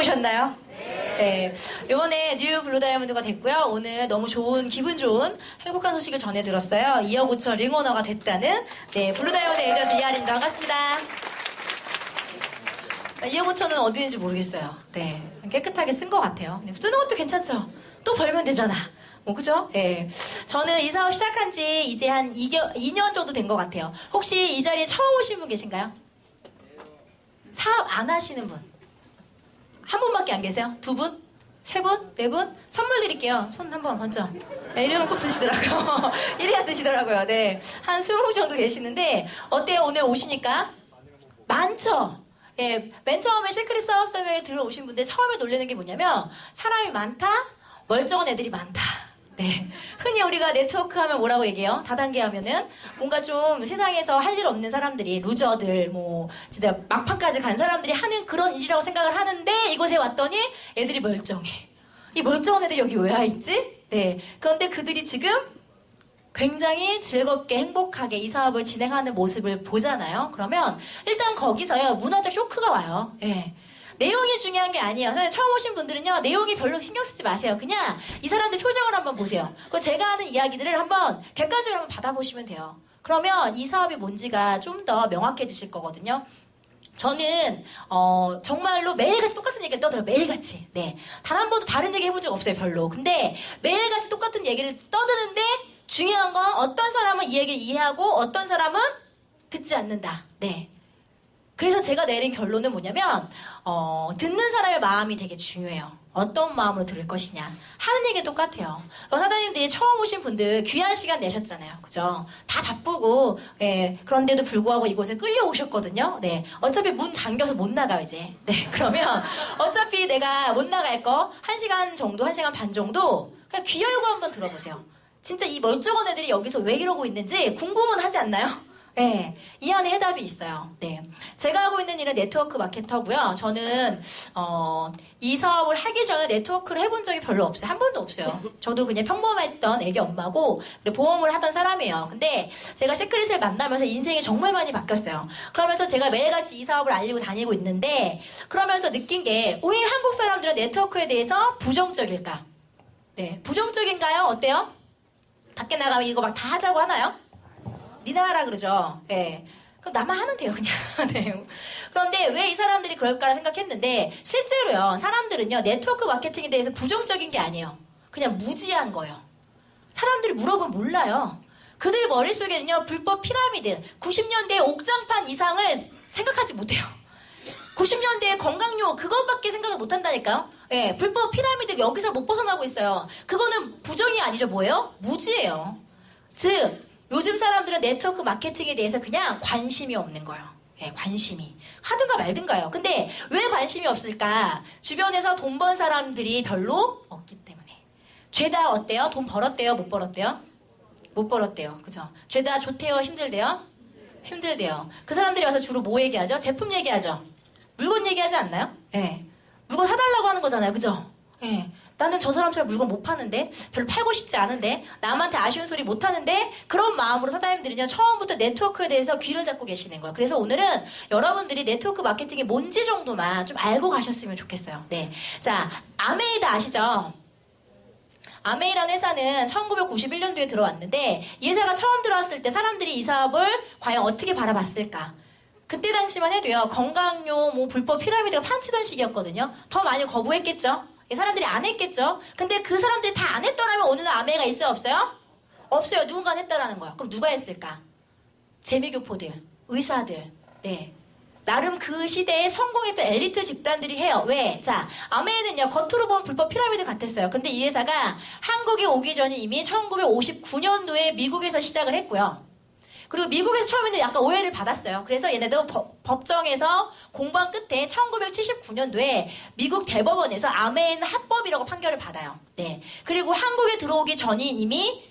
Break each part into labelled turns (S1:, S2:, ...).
S1: 좋으셨나요? 네. 이번에 뉴 블루 다이아몬드가 됐고요. 오늘 너무 좋은, 기분 좋은 행복한 소식을 전해 들었어요. 2억 5천 링오너가 됐다는, 네, 블루 다이아몬드 에이전트 이하린입니다. 반갑습니다. 2억 5천은 어디 있는지 모르겠어요. 네. 깨끗하게 쓴 것 같아요. 네, 쓰는 것도 괜찮죠? 또 벌면 되잖아. 뭐, 그죠? 네. 저는 이 사업 시작한 지 이제 한 2년 정도 된 것 같아요. 혹시 이 자리에 처음 오신 분 계신가요? 사업 안 하시는 분? 한 분밖에 안 계세요? 두 분? 세 분? 네 분? 선물 드릴게요. 손 한번 먼저. 네, 이름을 꼭 드시더라고요. 이래야 드시더라고요. 네. 한 20분 정도 계시는데, 어때요? 오늘 오시니까? 많죠? 예, 맨 처음에 시크릿 사업 서버에 들어오신 분들 처음에 놀라는 게 뭐냐면, 사람이 많다? 멀쩡한 애들이 많다. 네. 흔히 우리가 네트워크 하면 뭐라고 얘기해요? 다단계 하면은 뭔가 좀 세상에서 할 일 없는 사람들이, 루저들, 뭐, 진짜 막판까지 간 사람들이 하는 그런 일이라고 생각을 하는데 이곳에 왔더니 애들이 멀쩡해. 이 멀쩡한 애들이 여기 왜 와 있지? 네. 그런데 그들이 지금 굉장히 즐겁게 행복하게 이 사업을 진행하는 모습을 보잖아요. 그러면 일단 거기서요, 문화적 쇼크가 와요. 예. 내용이 중요한 게 아니에요. 선생님 처음 오신 분들은요, 내용이 별로 신경 쓰지 마세요. 그냥 이 사람들 표정을 한번 보세요. 그리고 제가 하는 이야기들을 한번 객관적으로 한번 받아보시면 돼요. 그러면 이 사업이 뭔지가 좀 더 명확해지실 거거든요. 저는 정말로 매일같이 똑같은 얘기를 떠들어요. 매일같이. 네. 단 한 번도 다른 얘기 해본 적 없어요. 별로. 근데 매일같이 똑같은 얘기를 떠드는데 중요한 건 어떤 사람은 이 얘기를 이해하고 어떤 사람은 듣지 않는다. 네. 그래서 제가 내린 결론은 뭐냐면 듣는 사람의 마음이 되게 중요해요. 어떤 마음으로 들을 것이냐. 하는 얘기 똑같아요. 사장님들이 처음 오신 분들 귀한 시간 내셨잖아요. 그죠? 다 바쁘고 예, 그런데도 불구하고 이곳에 끌려오셨거든요. 네, 어차피 문 잠겨서 못 나가요 이제. 네, 그러면 어차피 내가 못 나갈 거 1시간 정도, 1시간 반 정도 그냥 귀 열고 한번 들어보세요. 진짜 이 멀쩡한 애들이 여기서 왜 이러고 있는지 궁금은 하지 않나요? 네, 이 안에 해답이 있어요. 네, 제가 하고 있는 일은 네트워크 마케터고요. 저는 이 사업을 하기 전에 네트워크를 해본 적이 별로 없어요. 한 번도 없어요. 저도 그냥 평범했던 애기 엄마고 보험을 하던 사람이에요. 근데 제가 시크릿을 만나면서 인생이 정말 많이 바뀌었어요. 그러면서 제가 매일같이 이 사업을 알리고 다니고 있는데 그러면서 느낀 게 왜 한국 사람들은 네트워크에 대해서 부정적일까? 네, 부정적인가요? 어때요? 밖에 나가면 이거 막 다 하자고 하나요? 니나 하라 그러죠. 네. 그럼 나만 하면 돼요, 그냥. 네. 그런데 왜 이 사람들이 그럴까 생각했는데, 실제로요, 사람들은요, 네트워크 마케팅에 대해서 부정적인 게 아니에요. 그냥 무지한 거예요. 사람들이 물어보면 몰라요. 그들 머릿속에는요, 불법 피라미드, 90년대 옥장판 이상을 생각하지 못해요. 90년대의 건강용, 그것밖에 생각을 못 한다니까요? 예, 불법 피라미드 여기서 못 벗어나고 있어요. 그거는 부정이 아니죠, 뭐예요? 무지예요. 즉, 요즘 사람들은 네트워크 마케팅에 대해서 그냥 관심이 없는 거예요. 예, 관심이. 하든가 말든가요. 근데 왜 관심이 없을까? 주변에서 돈 번 사람들이 별로 없기 때문에. 죄다 어때요? 돈 벌었대요? 못 벌었대요? 못 벌었대요. 그죠? 죄다 좋대요? 힘들대요? 힘들대요. 그 사람들이 와서 주로 뭐 얘기하죠? 제품 얘기하죠? 물건 얘기하지 않나요? 예. 물건 사달라고 하는 거잖아요. 그죠? 예. 나는 저 사람처럼 물건 못 파는데 별로 팔고 싶지 않은데 남한테 아쉬운 소리 못 하는데 그런 마음으로 사장님들은요 처음부터 네트워크에 대해서 귀를 닫고 계시는 거예요. 그래서 오늘은 여러분들이 네트워크 마케팅이 뭔지 정도만 좀 알고 가셨으면 좋겠어요. 네, 자 아메이다 아시죠? 아메이라는 회사는 1991년도에 들어왔는데 이 회사가 처음 들어왔을 때 사람들이 이 사업을 과연 어떻게 바라봤을까? 그때 당시만 해도요 건강용 뭐 불법 피라미드가 판치던 시기였거든요. 더 많이 거부했겠죠? 사람들이 안 했겠죠? 근데 그 사람들이 다 안 했더라면 오늘은 아메가 있어요? 없어요? 없어요. 누군가 했다라는 거야. 그럼 누가 했을까? 재미교포들, 의사들, 네. 나름 그 시대에 성공했던 엘리트 집단들이 해요. 왜? 자, 아메이는요, 겉으로 보면 불법 피라미드 같았어요. 근데 이 회사가 한국에 오기 전에 이미 1959년도에 미국에서 시작을 했고요. 그리고 미국에서 처음에는 약간 오해를 받았어요. 그래서 얘네도 법정에서 공방 끝에 1979년도에 미국 대법원에서 아메이는 합법이라고 판결을 받아요. 네. 그리고 한국에 들어오기 전인 이미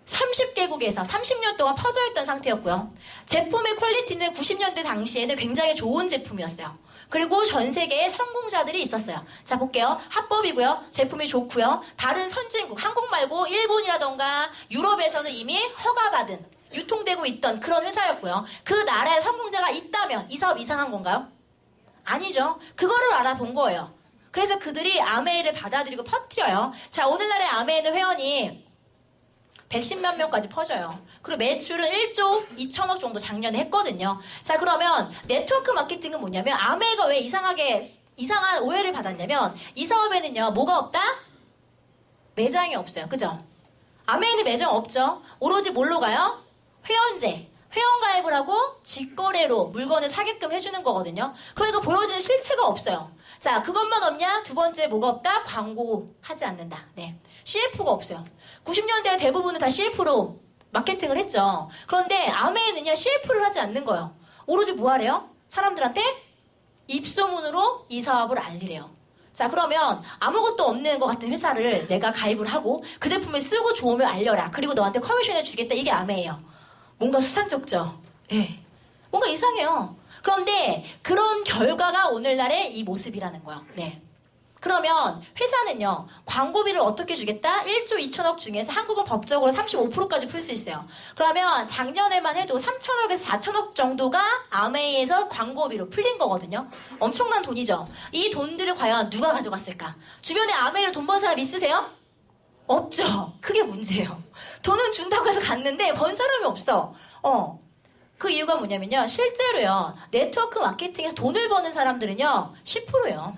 S1: 30개국에서 30년 동안 퍼져있던 상태였고요. 제품의 퀄리티는 90년대 당시에는 굉장히 좋은 제품이었어요. 그리고 전 세계에 성공자들이 있었어요. 자, 볼게요. 합법이고요. 제품이 좋고요. 다른 선진국, 한국 말고 일본이라던가 유럽에서는 이미 허가받은 유통되고 있던 그런 회사였고요. 그 나라에 성공자가 있다면 이 사업 이상한 건가요? 아니죠. 그거를 알아본 거예요. 그래서 그들이 아메이를 받아들이고 퍼뜨려요. 자, 오늘날의 아메이는 회원이 110만 명까지 퍼져요. 그리고 매출은 1조 2천억 정도 작년에 했거든요. 자, 그러면 네트워크 마케팅은 뭐냐면 아메이가 왜 이상한 오해를 받았냐면 이 사업에는요, 뭐가 없다? 매장이 없어요. 그죠? 아메이는 매장 없죠? 오로지 뭘로 가요? 회원제. 회원가입을 하고 직거래로 물건을 사게끔 해주는 거거든요. 그러니까 보여지는 실체가 없어요. 자, 그것만 없냐? 두 번째 뭐가 없다? 광고 하지 않는다. 네. CF가 없어요. 90년대 대부분은 다 CF로 마케팅을 했죠. 그런데 아메이는요, CF를 하지 않는 거예요. 오로지 뭐 하래요? 사람들한테 입소문으로 이 사업을 알리래요. 자, 그러면 아무것도 없는 것 같은 회사를 내가 가입을 하고 그 제품을 쓰고 좋으면 알려라. 그리고 너한테 커미션을 주겠다. 이게 아메이예요. 뭔가 수상쩍죠? 예. 뭔가 이상해요. 그런데 그런 결과가 오늘날의 이 모습이라는 거예요. 네. 그러면 회사는요, 광고비를 어떻게 주겠다? 1조 2천억 중에서 한국은 법적으로 35%까지 풀 수 있어요. 그러면 작년에만 해도 3천억에서 4천억 정도가 아메이에서 광고비로 풀린 거거든요. 엄청난 돈이죠. 이 돈들을 과연 누가 가져갔을까? 주변에 아메이로 돈 번 사람 있으세요? 없죠. 그게 문제예요. 돈은 준다고 해서 갔는데 번 사람이 없어. 그 이유가 뭐냐면요. 실제로요. 네트워크 마케팅에서 돈을 버는 사람들은요. 10%예요.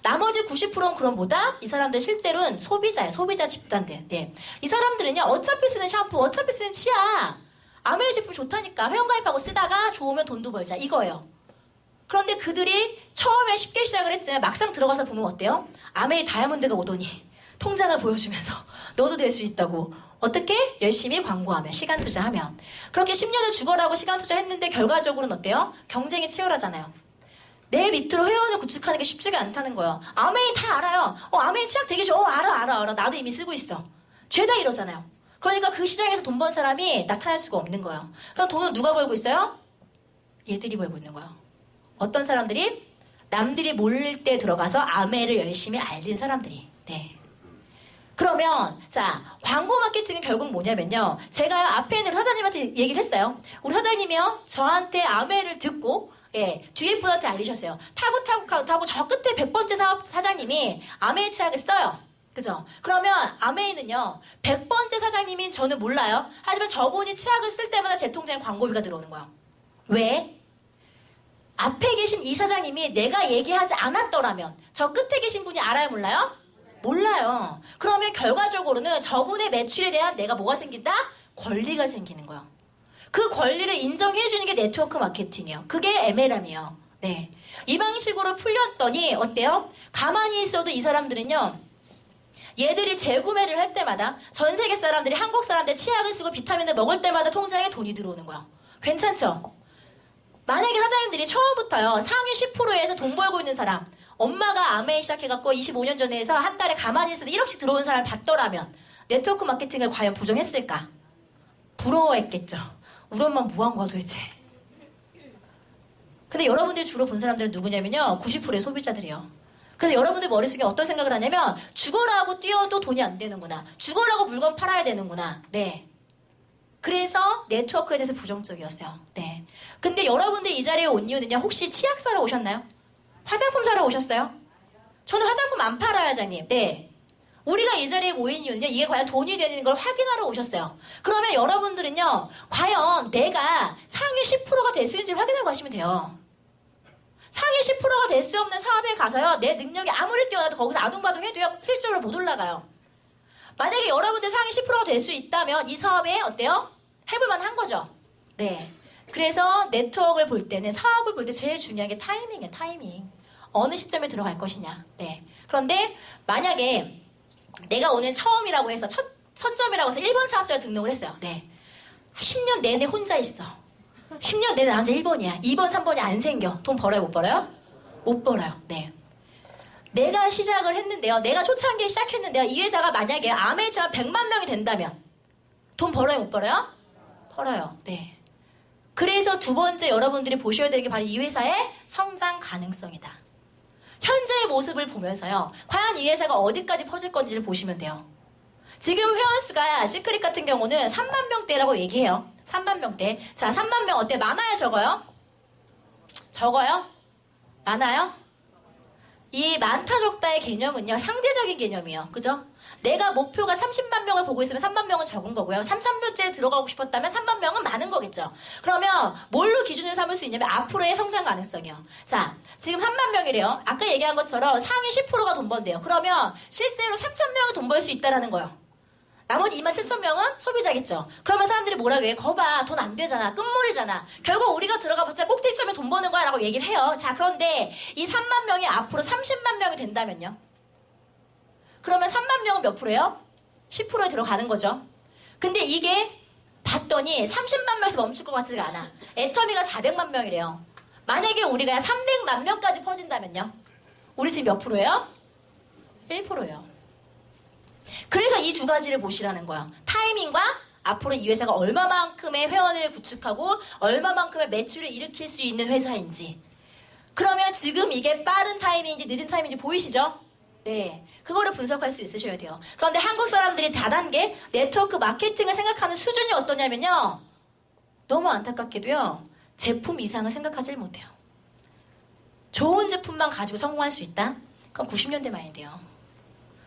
S1: 나머지 90%는 그럼 뭐다? 이 사람들 실제로는 소비자예요. 소비자 집단들. 네. 이 사람들은요. 어차피 쓰는 샴푸, 어차피 쓰는 치아. 아메이 제품 좋다니까. 회원가입하고 쓰다가 좋으면 돈도 벌자. 이거예요. 그런데 그들이 처음에 쉽게 시작을 했지만 막상 들어가서 보면 어때요? 아메이 다이아몬드가 오더니 통장을 보여주면서 너도 될 수 있다고. 어떻게? 열심히 광고하면, 시간 투자하면. 그렇게 10년을 죽어라고 시간 투자했는데 결과적으로는 어때요? 경쟁이 치열하잖아요. 내 밑으로 회원을 구축하는 게 쉽지가 않다는 거예요. 아메이 다 알아요. 아메이 치약 되게 좋아. 알아. 나도 이미 쓰고 있어. 죄다 이러잖아요. 그러니까 그 시장에서 돈 번 사람이 나타날 수가 없는 거예요. 그럼 돈은 누가 벌고 있어요? 얘들이 벌고 있는 거예요. 어떤 사람들이? 남들이 모를 때 들어가서 아메이를 열심히 알린 사람들이. 네. 그러면 자, 광고 마케팅은 결국 뭐냐면요. 제가 앞에 있는 사장님한테 얘기를 했어요. 우리 사장님이요. 저한테 아메이를 듣고 뒤에 분한테 알리셨어요. 타고 저 끝에 100번째 사장님이 아메이 치약을 써요. 그죠? 그러면 아메이는요. 100번째 사장님인 저는 몰라요. 하지만 저분이 치약을 쓸 때마다 제 통장에 광고비가 들어오는 거예요. 왜? 앞에 계신 이 사장님이 내가 얘기하지 않았더라면 저 끝에 계신 분이 알아요? 몰라요? 몰라요. 그러면 결과적으로는 저분의 매출에 대한 내가 뭐가 생긴다? 권리가 생기는 거예요. 그 권리를 인정해주는 게 네트워크 마케팅이에요. 그게 MLM이에요. 네. 이 방식으로 풀렸더니 어때요? 가만히 있어도 이 사람들은요. 얘들이 재구매를 할 때마다 전 세계 사람들이 한국 사람들 치약을 쓰고 비타민을 먹을 때마다 통장에 돈이 들어오는 거예요. 괜찮죠? 만약에 사장님들이 처음부터요. 상위 10%에서 돈 벌고 있는 사람 엄마가 아메이 시작해갖고 25년 전에 해서 한 달에 가만히 있어도 1억씩 들어오는 사람을 봤더라면 네트워크 마케팅을 과연 부정했을까? 부러워했겠죠. 우리 엄마 뭐 한 거야 도대체. 근데 여러분들이 주로 본 사람들은 누구냐면요. 90%의 소비자들이에요. 그래서 여러분들 머릿속에 어떤 생각을 하냐면 죽어라고 뛰어도 돈이 안 되는구나. 죽어라고 물건 팔아야 되는구나. 네. 그래서 네트워크에 대해서 부정적이었어요. 네. 근데 여러분들 이 자리에 온 이유는요. 혹시 치약 사러 오셨나요? 화장품 사러 오셨어요? 저는 화장품 안 팔아요, 사장님. 네. 우리가 이 자리에 모인 이유는요. 이게 과연 돈이 되는 걸 확인하러 오셨어요. 그러면 여러분들은요. 과연 내가 상위 10%가 될 수 있는지 확인하고 가시면 돼요. 상위 10%가 될 수 없는 사업에 가서요. 내 능력이 아무리 뛰어나도 거기서 아둥바둥 해도요. 실적으로 못 올라가요. 만약에 여러분들 상위 10%가 될 수 있다면 이 사업에 어때요? 해볼만 한 거죠. 네. 그래서 네트워크를 볼 때는 사업을 볼 때 제일 중요한 게 타이밍이에요. 타이밍. 어느 시점에 들어갈 것이냐. 네. 그런데 만약에 내가 오늘 처음이라고 해서 첫 선점이라고 해서 1번 사업자에 등록을 했어요. 네. 10년 내내 혼자 있어. 10년 내내 남자 1번이야. 2번, 3번이 안 생겨. 돈 벌어요? 못 벌어요? 못 벌어요. 네. 내가 시작을 했는데요. 내가 초창기에 시작했는데요. 이 회사가 만약에 아메이처럼 100만 명이 된다면 돈 벌어요? 못 벌어요? 벌어요. 네. 그래서 두 번째 여러분들이 보셔야 되는 게 바로 이 회사의 성장 가능성이다. 현재의 모습을 보면서요. 과연 이 회사가 어디까지 퍼질 건지를 보시면 돼요. 지금 회원수가 시크릿 같은 경우는 3만 명대라고 얘기해요. 3만 명대. 자, 3만 명 어때? 많아요? 적어요? 적어요? 많아요? 이 많다 적다의 개념은요, 상대적인 개념이에요. 그죠? 내가 목표가 30만 명을 보고 있으면 3만 명은 적은 거고요. 3,000명째에 들어가고 싶었다면 3만 명은 많은 거겠죠. 그러면 뭘로 기준을 삼을 수 있냐면 앞으로의 성장 가능성이요. 자, 지금 3만 명이래요. 아까 얘기한 것처럼 상위 10%가 돈 번대요. 그러면 실제로 3,000명은 돈 벌 수 있다라는 거예요. 나머지 27,000명은 소비자겠죠. 그러면 사람들이 뭐라고 해요? 거봐, 돈 안 되잖아. 끝물이잖아. 결국 우리가 들어가봤자 꼭대기점에 돈 버는 거야 라고 얘기를 해요. 자, 그런데 이 3만 명이 앞으로 30만 명이 된다면요? 그러면 3만 명은 몇 프로예요? 10%에 들어가는 거죠. 근데 이게 봤더니 30만 명에서 멈출 것 같지가 않아. 애터미가 400만 명이래요. 만약에 우리가 300만 명까지 퍼진다면요? 우리 지금 몇 프로예요? 1%예요. 그래서 이 두 가지를 보시라는 거예요. 타이밍과 앞으로 이 회사가 얼마만큼의 회원을 구축하고 얼마만큼의 매출을 일으킬 수 있는 회사인지. 그러면 지금 이게 빠른 타이밍인지 늦은 타이밍인지 보이시죠? 네, 그거를 분석할 수 있으셔야 돼요. 그런데 한국 사람들이 다단계 네트워크 마케팅을 생각하는 수준이 어떠냐면요. 너무 안타깝게도요. 제품 이상을 생각하지 못해요. 좋은 제품만 가지고 성공할 수 있다? 그럼 90년대 마인드예요.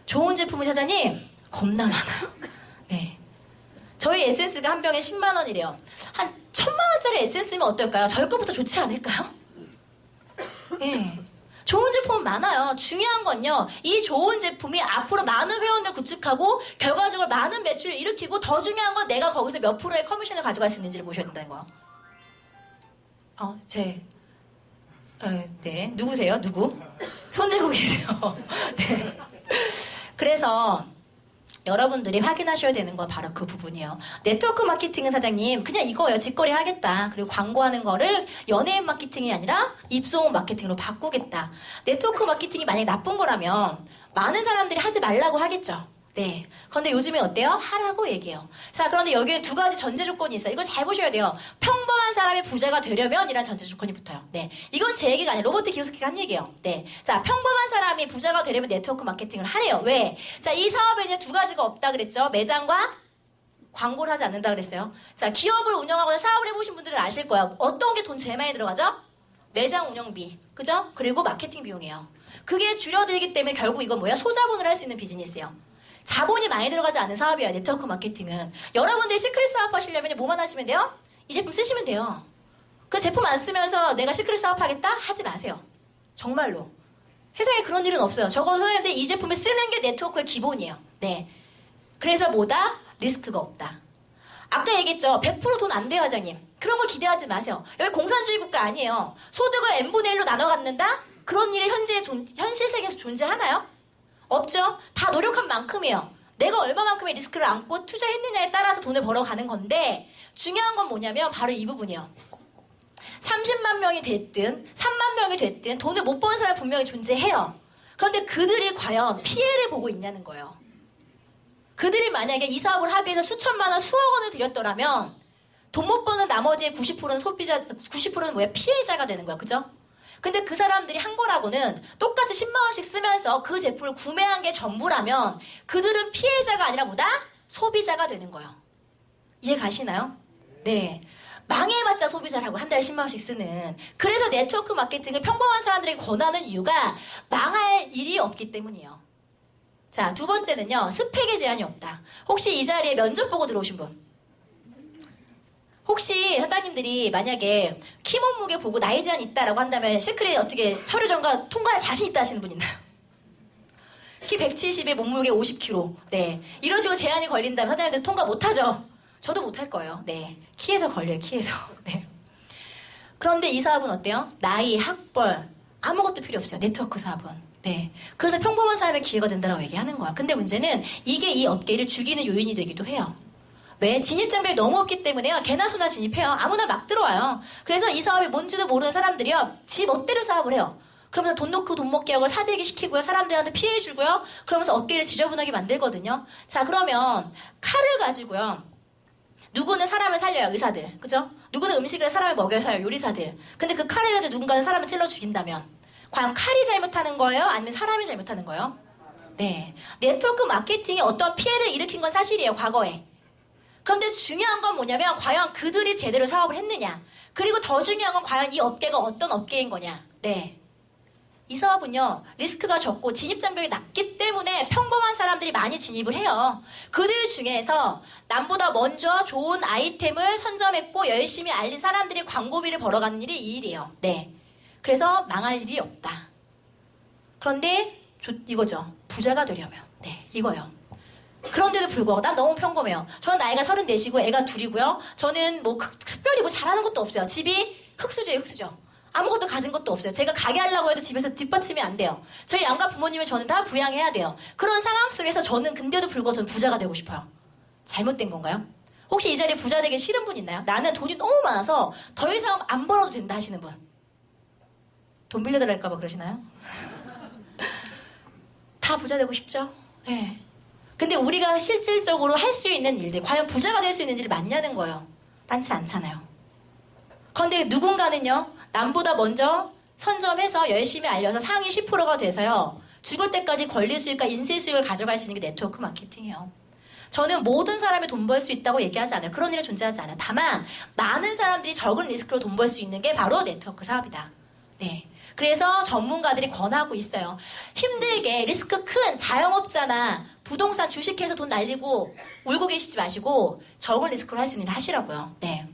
S1: 좋은 제품은 사장님 겁나 많아요. 네, 저희 에센스가 한 병에 10만 원이래요. 한 1,000만 원짜리 에센스면 어떨까요? 저희 것부터 좋지 않을까요? 네, 좋은 제품은 많아요. 중요한 건요, 이 좋은 제품이 앞으로 많은 회원을 구축하고 결과적으로 많은 매출을 일으키고, 더 중요한 건 내가 거기서 몇 프로의 커미션을 가져갈 수 있는지를 보셔야 된다는 거예요. 네, 누구세요? 누구? 손 들고 계세요. 네. 그래서 여러분들이 확인하셔야 되는 건 바로 그 부분이에요. 네트워크 마케팅은 사장님 그냥 이거예요. 직거래 하겠다. 그리고 광고하는 거를 연예인 마케팅이 아니라 입소문 마케팅으로 바꾸겠다. 네트워크 마케팅이 만약에 나쁜 거라면 많은 사람들이 하지 말라고 하겠죠. 네. 그런데 요즘에 어때요? 하라고 얘기해요. 자, 그런데 여기에 두 가지 전제 조건이 있어요. 이거 잘 보셔야 돼요. 평범한 사람이 부자가 되려면 이란 전제 조건이 붙어요. 네. 이건 제 얘기가 아니라 로버트 기요스키가 한 얘기예요. 네. 자, 평범한 사람이 부자가 되려면 네트워크 마케팅을 하래요. 왜? 자, 이 사업에는 두 가지가 없다 그랬죠. 매장과 광고를 하지 않는다 그랬어요. 자, 기업을 운영하거나 사업을 해보신 분들은 아실 거예요. 어떤 게 돈 제일 많이 들어가죠? 매장 운영비. 그죠? 그리고 마케팅 비용이에요. 그게 줄여들기 때문에 결국 이건 뭐야? 소자본으로 할 수 있는 비즈니스예요. 자본이 많이 들어가지 않은 사업이에요. 네트워크 마케팅은. 여러분들이 시크릿 사업 하시려면 뭐만 하시면 돼요? 이 제품 쓰시면 돼요. 그 제품 안 쓰면서 내가 시크릿 사업 하겠다? 하지 마세요. 정말로. 세상에 그런 일은 없어요. 적어도 선생님들 이 제품을 쓰는 게 네트워크의 기본이에요. 네. 그래서 뭐다? 리스크가 없다. 아까 얘기했죠. 100% 돈 안 돼요, 과장님. 그런 거 기대하지 마세요. 여기 공산주의 국가 아니에요. 소득을 n분의 1로 나눠 갖는다? 그런 일이 현실 세계에서 존재하나요? 없죠? 다 노력한 만큼이에요. 내가 얼마만큼의 리스크를 안고 투자했느냐에 따라서 돈을 벌어가는 건데, 중요한 건 뭐냐면 바로 이 부분이에요. 30만 명이 됐든 3만 명이 됐든 돈을 못 버는 사람이 분명히 존재해요. 그런데 그들이 과연 피해를 보고 있냐는 거예요. 그들이 만약에 이 사업을 하기 위해서 수천만 원, 수억 원을 들였더라면 돈 못 버는 나머지 90%는 소비자, 90%는 뭐야? 피해자가 되는 거야. 그죠? 근데 그 사람들이 한 거라고는 똑같이 10만 원씩 쓰면서 그 제품을 구매한 게 전부라면 그들은 피해자가 아니라 뭐다? 소비자가 되는 거예요. 이해 가시나요? 네. 망해봤자 소비자라고 한 달에 10만 원씩 쓰는. 그래서 네트워크 마케팅을 평범한 사람들에게 권하는 이유가 망할 일이 없기 때문이에요. 자, 두 번째는요. 스펙에 제한이 없다. 혹시 이 자리에 면접 보고 들어오신 분? 혹시 사장님들이 만약에 키 몸무게 보고 나이 제한 있다라고 한다면 시크릿 어떻게 서류 전과 통과할 자신 있다 하시는 분 있나요? 키 170에 몸무게 50kg. 네. 이런 식으로 제한이 걸린다면 사장님들 통과 못하죠? 저도 못할 거예요. 네. 키에서 걸려요, 키에서. 네. 그런데 이 사업은 어때요? 나이, 학벌, 아무것도 필요 없어요. 네트워크 사업은. 네. 그래서 평범한 사람의 기회가 된다고 얘기하는 거야. 근데 문제는 이게 이 업계를 죽이는 요인이 되기도 해요. 왜? 진입장벽이 너무 없기 때문에요. 개나 소나 진입해요. 아무나 막 들어와요. 그래서 이 사업이 뭔지도 모르는 사람들이요. 지 멋대로 사업을 해요. 그러면서 돈 놓고 돈 먹게 하고 사재기 시키고요. 사람들한테 피해 주고요. 그러면서 업계를 지저분하게 만들거든요. 자, 그러면 칼을 가지고요. 누구는 사람을 살려요. 의사들. 그죠? 누구는 음식을 사람을 먹여야 살아요. 요리사들. 근데 그 칼을 가지고 누군가는 사람을 찔러 죽인다면 과연 칼이 잘못하는 거예요? 아니면 사람이 잘못하는 거예요? 네. 네트워크 마케팅이 어떤 피해를 일으킨 건 사실이에요. 과거에. 그런데 중요한 건 뭐냐면 과연 그들이 제대로 사업을 했느냐. 그리고 더 중요한 건 과연 이 업계가 어떤 업계인 거냐. 네. 이 사업은요, 리스크가 적고 진입장벽이 낮기 때문에 평범한 사람들이 많이 진입을 해요. 그들 중에서 남보다 먼저 좋은 아이템을 선점했고 열심히 알린 사람들이 광고비를 벌어가는 일이 이 일이에요. 네. 그래서 망할 일이 없다. 그런데 이거죠. 부자가 되려면. 네, 이거요. 그런데도 불구하고 난 너무 평범해요. 저는 나이가 34이고 애가 둘이고요. 저는 뭐 특별히 뭐 잘하는 것도 없어요. 집이 흙수저예요, 흙수저. 아무것도 가진 것도 없어요. 제가 가게 하려고 해도 집에서 뒷받침이 안 돼요. 저희 양가 부모님을 저는 다 부양해야 돼요. 그런 상황 속에서 저는 근데도 불구하고 저는 부자가 되고 싶어요. 잘못된 건가요? 혹시 이 자리에 부자 되기 싫은 분 있나요? 나는 돈이 너무 많아서 더 이상 안 벌어도 된다 하시는 분. 돈 빌려달랄까 봐 그러시나요? 다 부자 되고 싶죠? 네. 근데 우리가 실질적으로 할 수 있는 일들, 과연 부자가 될 수 있는 일이 많냐는 거예요. 많지 않잖아요. 그런데 누군가는요, 남보다 먼저 선점해서 열심히 알려서 상위 10%가 돼서요, 죽을 때까지 권리 수익과 인쇄 수익을 가져갈 수 있는 게 네트워크 마케팅이에요. 저는 모든 사람이 돈 벌 수 있다고 얘기하지 않아요. 그런 일은 존재하지 않아요. 다만 많은 사람들이 적은 리스크로 돈 벌 수 있는 게 바로 네트워크 사업이다. 네. 그래서 전문가들이 권하고 있어요. 힘들게 리스크 큰 자영업자나 부동산 주식해서 돈 날리고 울고 계시지 마시고 적은 리스크로 할 수 있는 일 하시라고요. 네.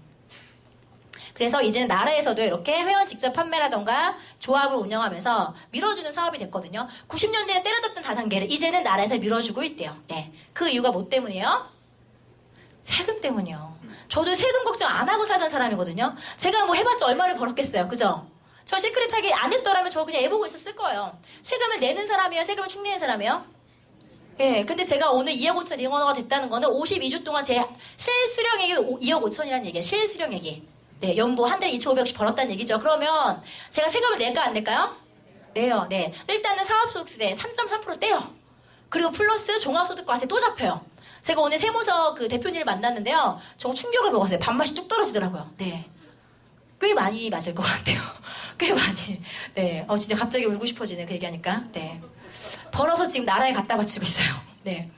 S1: 그래서 이제는 나라에서도 이렇게 회원 직접 판매라던가 조합을 운영하면서 밀어주는 사업이 됐거든요. 90년대에 때려잡던 다단계를 이제는 나라에서 밀어주고 있대요. 네. 그 이유가 뭐 때문이에요? 세금 때문이요. 저도 세금 걱정 안 하고 살던 사람이거든요. 제가 뭐 해봤자 얼마를 벌었겠어요. 그죠? 저 시크릿하게 안 했더라면 저 그냥 애보고 있었을 거예요. 세금을 내는 사람이에요? 세금을 축내는 사람이에요? 예, 근데 제가 오늘 2억 5천 인원어가 됐다는 거는 52주 동안 제 실수령액이 2억 5천이라는 얘기예요. 실수령액이. 네, 연보 한 달에 2,500씩 벌었다는 얘기죠. 그러면 제가 세금을 낼까 안 낼까요? 내요. 네. 일단은 사업소득세 3.3% 떼요. 그리고 플러스 종합소득과세 또 잡혀요. 제가 오늘 세무서 그 대표님을 만났는데요. 정말 충격을 먹었어요. 밥맛이 뚝 떨어지더라고요. 네. 꽤 많이 맞을 것 같아요. 꽤 많이. 네. 진짜 갑자기 울고 싶어지네. 그 얘기하니까. 네. 벌어서 지금 나라에 갖다 바치고 있어요. 네.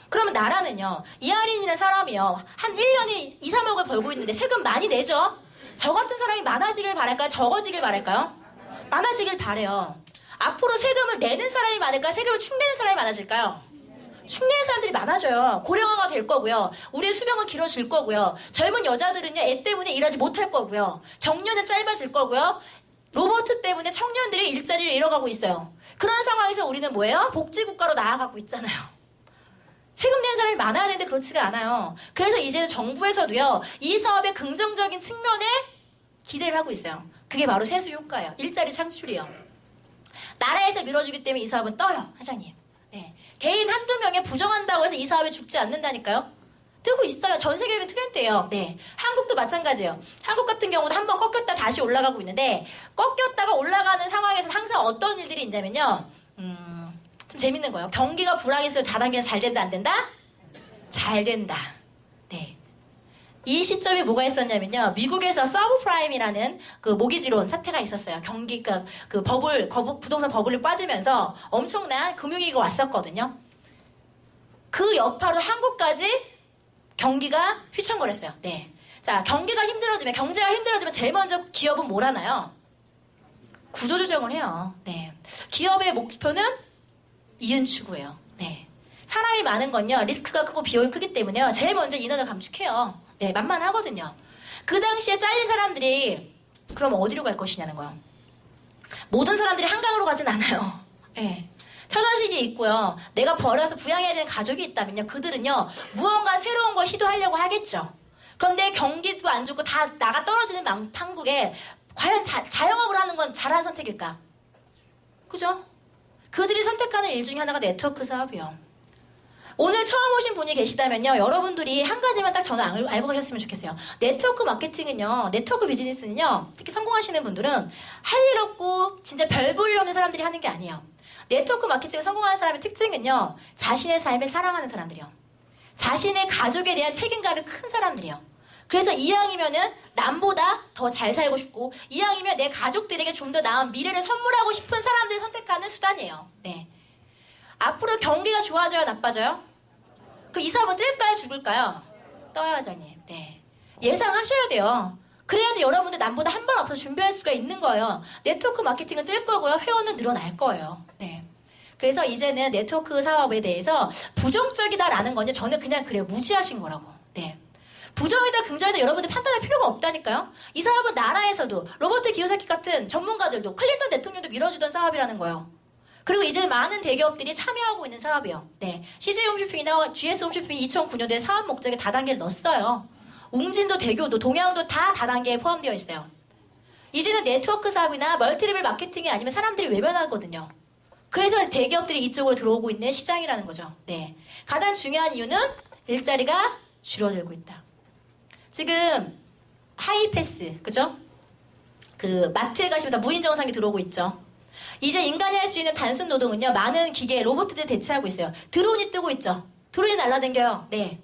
S1: 그러면 나라는요, 이하린이라는 사람이요, 한 1년에 2, 3억을 벌고 있는데 세금 많이 내죠? 저 같은 사람이 많아지길 바랄까요? 적어지길 바랄까요? 많아지길 바래요. 앞으로 세금을 내는 사람이 많을까요? 세금을 축내는 사람이 많아질까요? 축내는 사람들이 많아져요. 고령화가 될 거고요. 우리의 수명은 길어질 거고요. 젊은 여자들은요, 애 때문에 일하지 못할 거고요. 정년은 짧아질 거고요. 로버트 때문에 청년들이 일자리를 잃어가고 있어요. 그런 상황에서 우리는 뭐예요? 복지국가로 나아가고 있잖아요. 세금 내는 사람이 많아야 되는데 그렇지가 않아요. 그래서 이제는 정부에서도요, 이 사업의 긍정적인 측면에 기대를 하고 있어요. 그게 바로 세수 효과예요. 일자리 창출이요. 나라에서 밀어주기 때문에 이 사업은 떠요, 사장님. 네. 개인 한두 명에 부정한다고 해서 이 사업이 죽지 않는다니까요. 뜨고 있어요. 전 세계적인 트렌드예요. 네. 한국도 마찬가지예요. 한국 같은 경우는 한번 꺾였다 다시 올라가고 있는데, 꺾였다가 올라가는 상황에서 항상 어떤 일들이 있냐면요. 좀 재밌는 거예요. 경기가 불황했어요. 다단계는 잘 된다, 안 된다? 잘 된다. 네. 이 시점에 뭐가 있었냐면요. 미국에서 서브프라임이라는 그 모기지론 사태가 있었어요. 경기가 그 부동산 버블이 빠지면서 엄청난 금융위기가 왔었거든요. 그 여파로 한국까지 경기가 휘청거렸어요. 네. 자, 경기가 힘들어지면, 경제가 힘들어지면 제일 먼저 기업은 뭘 하나요? 구조조정을 해요. 네. 기업의 목표는 이윤 추구예요. 네. 사람이 많은 건요, 리스크가 크고 비용이 크기 때문에요, 제일 먼저 인원을 감축해요. 네, 만만하거든요. 그 당시에 잘린 사람들이 그럼 어디로 갈 것이냐는 거예요. 모든 사람들이 한강으로 가진 않아요. 네. 처자식이 있고요, 내가 벌어서 부양해야 되는 가족이 있다면요, 그들은요, 무언가 새로운 걸 시도하려고 하겠죠. 그런데 경기도 안 좋고 다 나가 떨어지는 판국에 과연 자영업을 하는 건 잘한 선택일까? 그죠? 그들이 선택하는 일 중에 하나가 네트워크 사업이요. 오늘 처음 오신 분이 계시다면요, 여러분들이 한 가지만 딱 저는 알고 가셨으면 좋겠어요. 네트워크 마케팅은요, 네트워크 비즈니스는요, 특히 성공하시는 분들은 할 일 없고 진짜 별 볼 일 없는 사람들이 하는 게 아니에요. 네트워크 마케팅을 성공하는 사람의 특징은요, 자신의 삶을 사랑하는 사람들이요. 자신의 가족에 대한 책임감이 큰 사람들이요. 그래서 이왕이면은 남보다 더 잘 살고 싶고, 이왕이면 내 가족들에게 좀 더 나은 미래를 선물하고 싶은 사람들을 선택하는 수단이에요. 네. 앞으로 경기가 좋아져요, 나빠져요? 그 이 사업은 뜰까요, 죽을까요? 떠요, 장님. 네. 예상하셔야 돼요. 그래야지 여러분들 남보다 한 발 앞서 준비할 수가 있는 거예요. 네트워크 마케팅은 뜰 거고요. 회원은 늘어날 거예요. 네. 그래서 이제는 네트워크 사업에 대해서 부정적이다라는 건요. 저는 그냥 그래요. 무지하신 거라고. 네. 부정이다 긍정이다 여러분들 판단할 필요가 없다니까요. 이 사업은 나라에서도 로버트 기요사키 같은 전문가들도 클린턴 대통령도 밀어주던 사업이라는 거예요. 그리고 이제 많은 대기업들이 참여하고 있는 사업이에요. 네. CJ 홈쇼핑이나 GS 홈쇼핑이 2009년도에 사업 목적에 다단계를 넣었어요. 웅진도 대교도 동양도 다 다단계에 포함되어 있어요. 이제는 네트워크 사업이나 멀티레벨 마케팅이 아니면 사람들이 외면하거든요. 그래서 대기업들이 이쪽으로 들어오고 있는 시장이라는 거죠. 네. 가장 중요한 이유는 일자리가 줄어들고 있다. 지금 하이패스, 그죠? 그 마트에 가시면 다 무인 정상이 들어오고 있죠. 이제 인간이 할 수 있는 단순 노동은요, 많은 기계, 로봇들 대체하고 있어요. 드론이 뜨고 있죠. 드론이 날아다녀요. 네.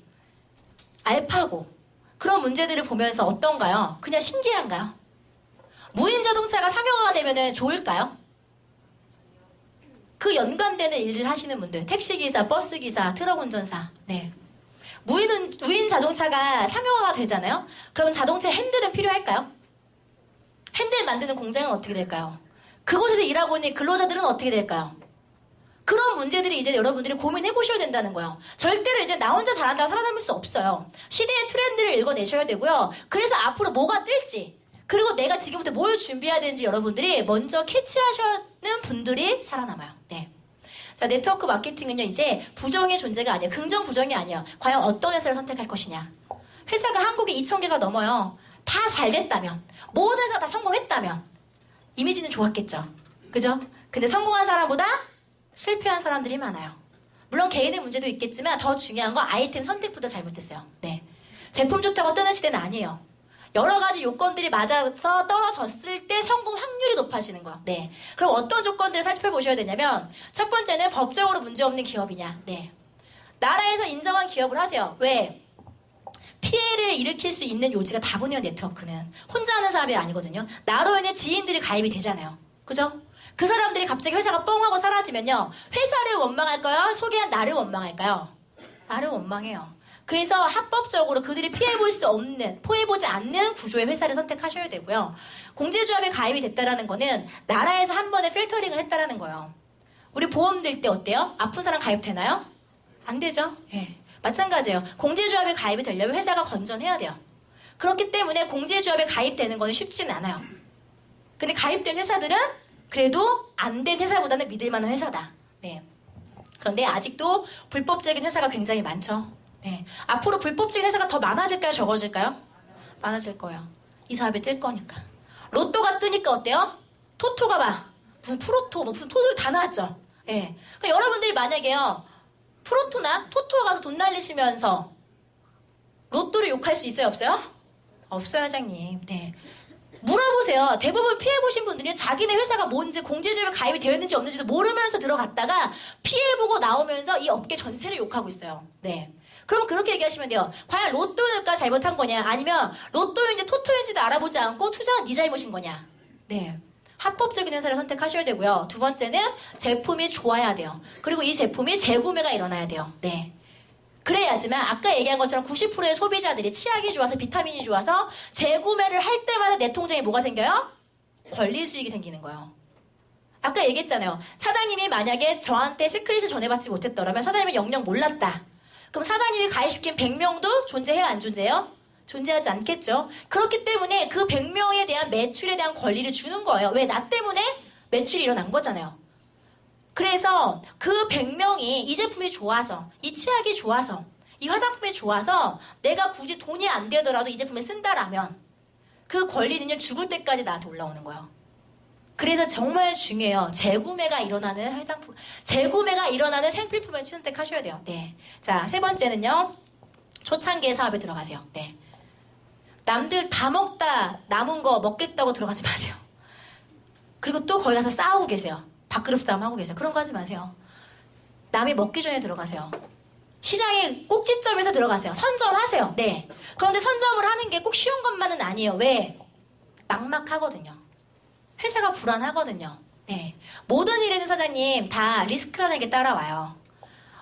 S1: 알파고. 그런 문제들을 보면서 어떤가요? 그냥 신기한가요? 무인 자동차가 상용화가 되면 좋을까요? 그 연관되는 일을 하시는 분들, 택시기사, 버스기사, 트럭 운전사, 네. 무인 자동차가 상용화가 되잖아요? 그럼 자동차 핸들은 필요할까요? 핸들 만드는 공장은 어떻게 될까요? 그곳에서 일하고 있는 근로자들은 어떻게 될까요? 그런 문제들이 이제 여러분들이 고민해 보셔야 된다는 거예요. 절대로 이제 나 혼자 잘한다고 살아남을 수 없어요. 시대의 트렌드를 읽어내셔야 되고요. 그래서 앞으로 뭐가 뜰지, 그리고 내가 지금부터 뭘 준비해야 되는지 여러분들이 먼저 캐치하시는 분들이 살아남아요. 네. 자, 네트워크 마케팅은요, 이제 부정의 존재가 아니에요. 긍정, 부정이 아니에요. 과연 어떤 회사를 선택할 것이냐. 회사가 한국에 2,000개가 넘어요. 다 잘 됐다면, 모든 회사가 다 성공했다면, 이미지는 좋았겠죠. 그죠? 근데 성공한 사람보다 실패한 사람들이 많아요. 물론 개인의 문제도 있겠지만 더 중요한 건 아이템 선택부터 잘못했어요. 네. 제품 좋다고 뜨는 시대는 아니에요. 여러 가지 요건들이 맞아서 떨어졌을 때 성공 확률이 높아지는 거예요. 네. 그럼 어떤 조건들을 살펴보셔야 되냐면, 첫 번째는 법적으로 문제없는 기업이냐. 네. 나라에서 인정한 기업을 하세요. 왜? 피해를 일으킬 수 있는 요지가 다분해요, 네트워크는. 혼자 하는 사업이 아니거든요. 나로 인해 지인들이 가입이 되잖아요. 그죠? 그 사람들이 갑자기 회사가 뻥 하고 사라지면요. 회사를 원망할까요? 소개한 나를 원망할까요? 나를 원망해요. 그래서 합법적으로 그들이 피해볼 수 없는, 포해보지 않는 구조의 회사를 선택하셔야 되고요. 공제조합에 가입이 됐다는 거는 나라에서 한 번에 필터링을 했다는 거예요. 우리 보험 들 때 어때요? 아픈 사람 가입되나요? 안 되죠? 예. 마찬가지예요. 공제조합에 가입이 되려면 회사가 건전해야 돼요. 그렇기 때문에 공제조합에 가입되는 거는 쉽지는 않아요. 근데 가입된 회사들은 그래도 안 된 회사보다는 믿을 만한 회사다. 네. 그런데 아직도 불법적인 회사가 굉장히 많죠. 네. 앞으로 불법적인 회사가 더 많아질까요? 적어질까요? 많아질 거예요. 이 사업이 뜰 거니까. 로또가 뜨니까 어때요? 토토가 막 무슨 프로토, 무슨 토들 다 나왔죠. 예. 네. 그러니까 여러분들이 만약에요, 프로토나 토토 가서 돈 날리시면서 로또를 욕할 수 있어요? 없어요? 없어요, 회장님. 네. 물어보세요. 대부분 피해보신 분들은 자기네 회사가 뭔지 공제조합에 가입이 되어 있는지 없는지도 모르면서 들어갔다가 피해보고 나오면서 이 업계 전체를 욕하고 있어요. 네. 그러면 그렇게 얘기하시면 돼요. 과연 로또가 잘못한 거냐? 아니면 로또인지 토토인지도 알아보지 않고 투자한 네 잘못인 거냐? 네. 합법적인 회사를 선택하셔야 되고요. 두 번째는 제품이 좋아야 돼요. 그리고 이 제품이 재구매가 일어나야 돼요. 네. 그래야지만 아까 얘기한 것처럼 90%의 소비자들이 치약이 좋아서 비타민이 좋아서 재구매를 할 때마다 내 통장에 뭐가 생겨요? 권리 수익이 생기는 거예요. 아까 얘기했잖아요. 사장님이 만약에 저한테 시크릿을 전해받지 못했더라면 사장님은 영영 몰랐다. 그럼 사장님이 가입시킨 100명도 존재해요? 안 존재해요? 존재하지 않겠죠. 그렇기 때문에 그 100명에 대한 매출에 대한 권리를 주는 거예요. 왜? 나 때문에 매출이 일어난 거잖아요. 그래서 그 100명이 이 제품이 좋아서, 이 치약이 좋아서, 이 화장품이 좋아서 내가 굳이 돈이 안 되더라도 이 제품을 쓴다라면 그 권리는요, 죽을 때까지 나한테 올라오는 거예요. 그래서 정말 중요해요. 재구매가 일어나는 화장품, 재구매가 일어나는 생필품을 선택하셔야 돼요. 네. 자, 세 번째는요, 초창기의 사업에 들어가세요. 네. 남들 다 먹다 남은 거 먹겠다고 들어가지 마세요. 그리고 또 거기 가서 싸우고 계세요. 밥그릇 싸움 하고 계세요. 그런 거 하지 마세요. 남이 먹기 전에 들어가세요. 시장의 꼭지점에서 들어가세요. 선점하세요. 네. 그런데 선점을 하는 게 꼭 쉬운 것만은 아니에요. 왜? 막막하거든요. 회사가 불안하거든요. 네. 모든 일에는 사장님 다 리스크라는 게 따라와요.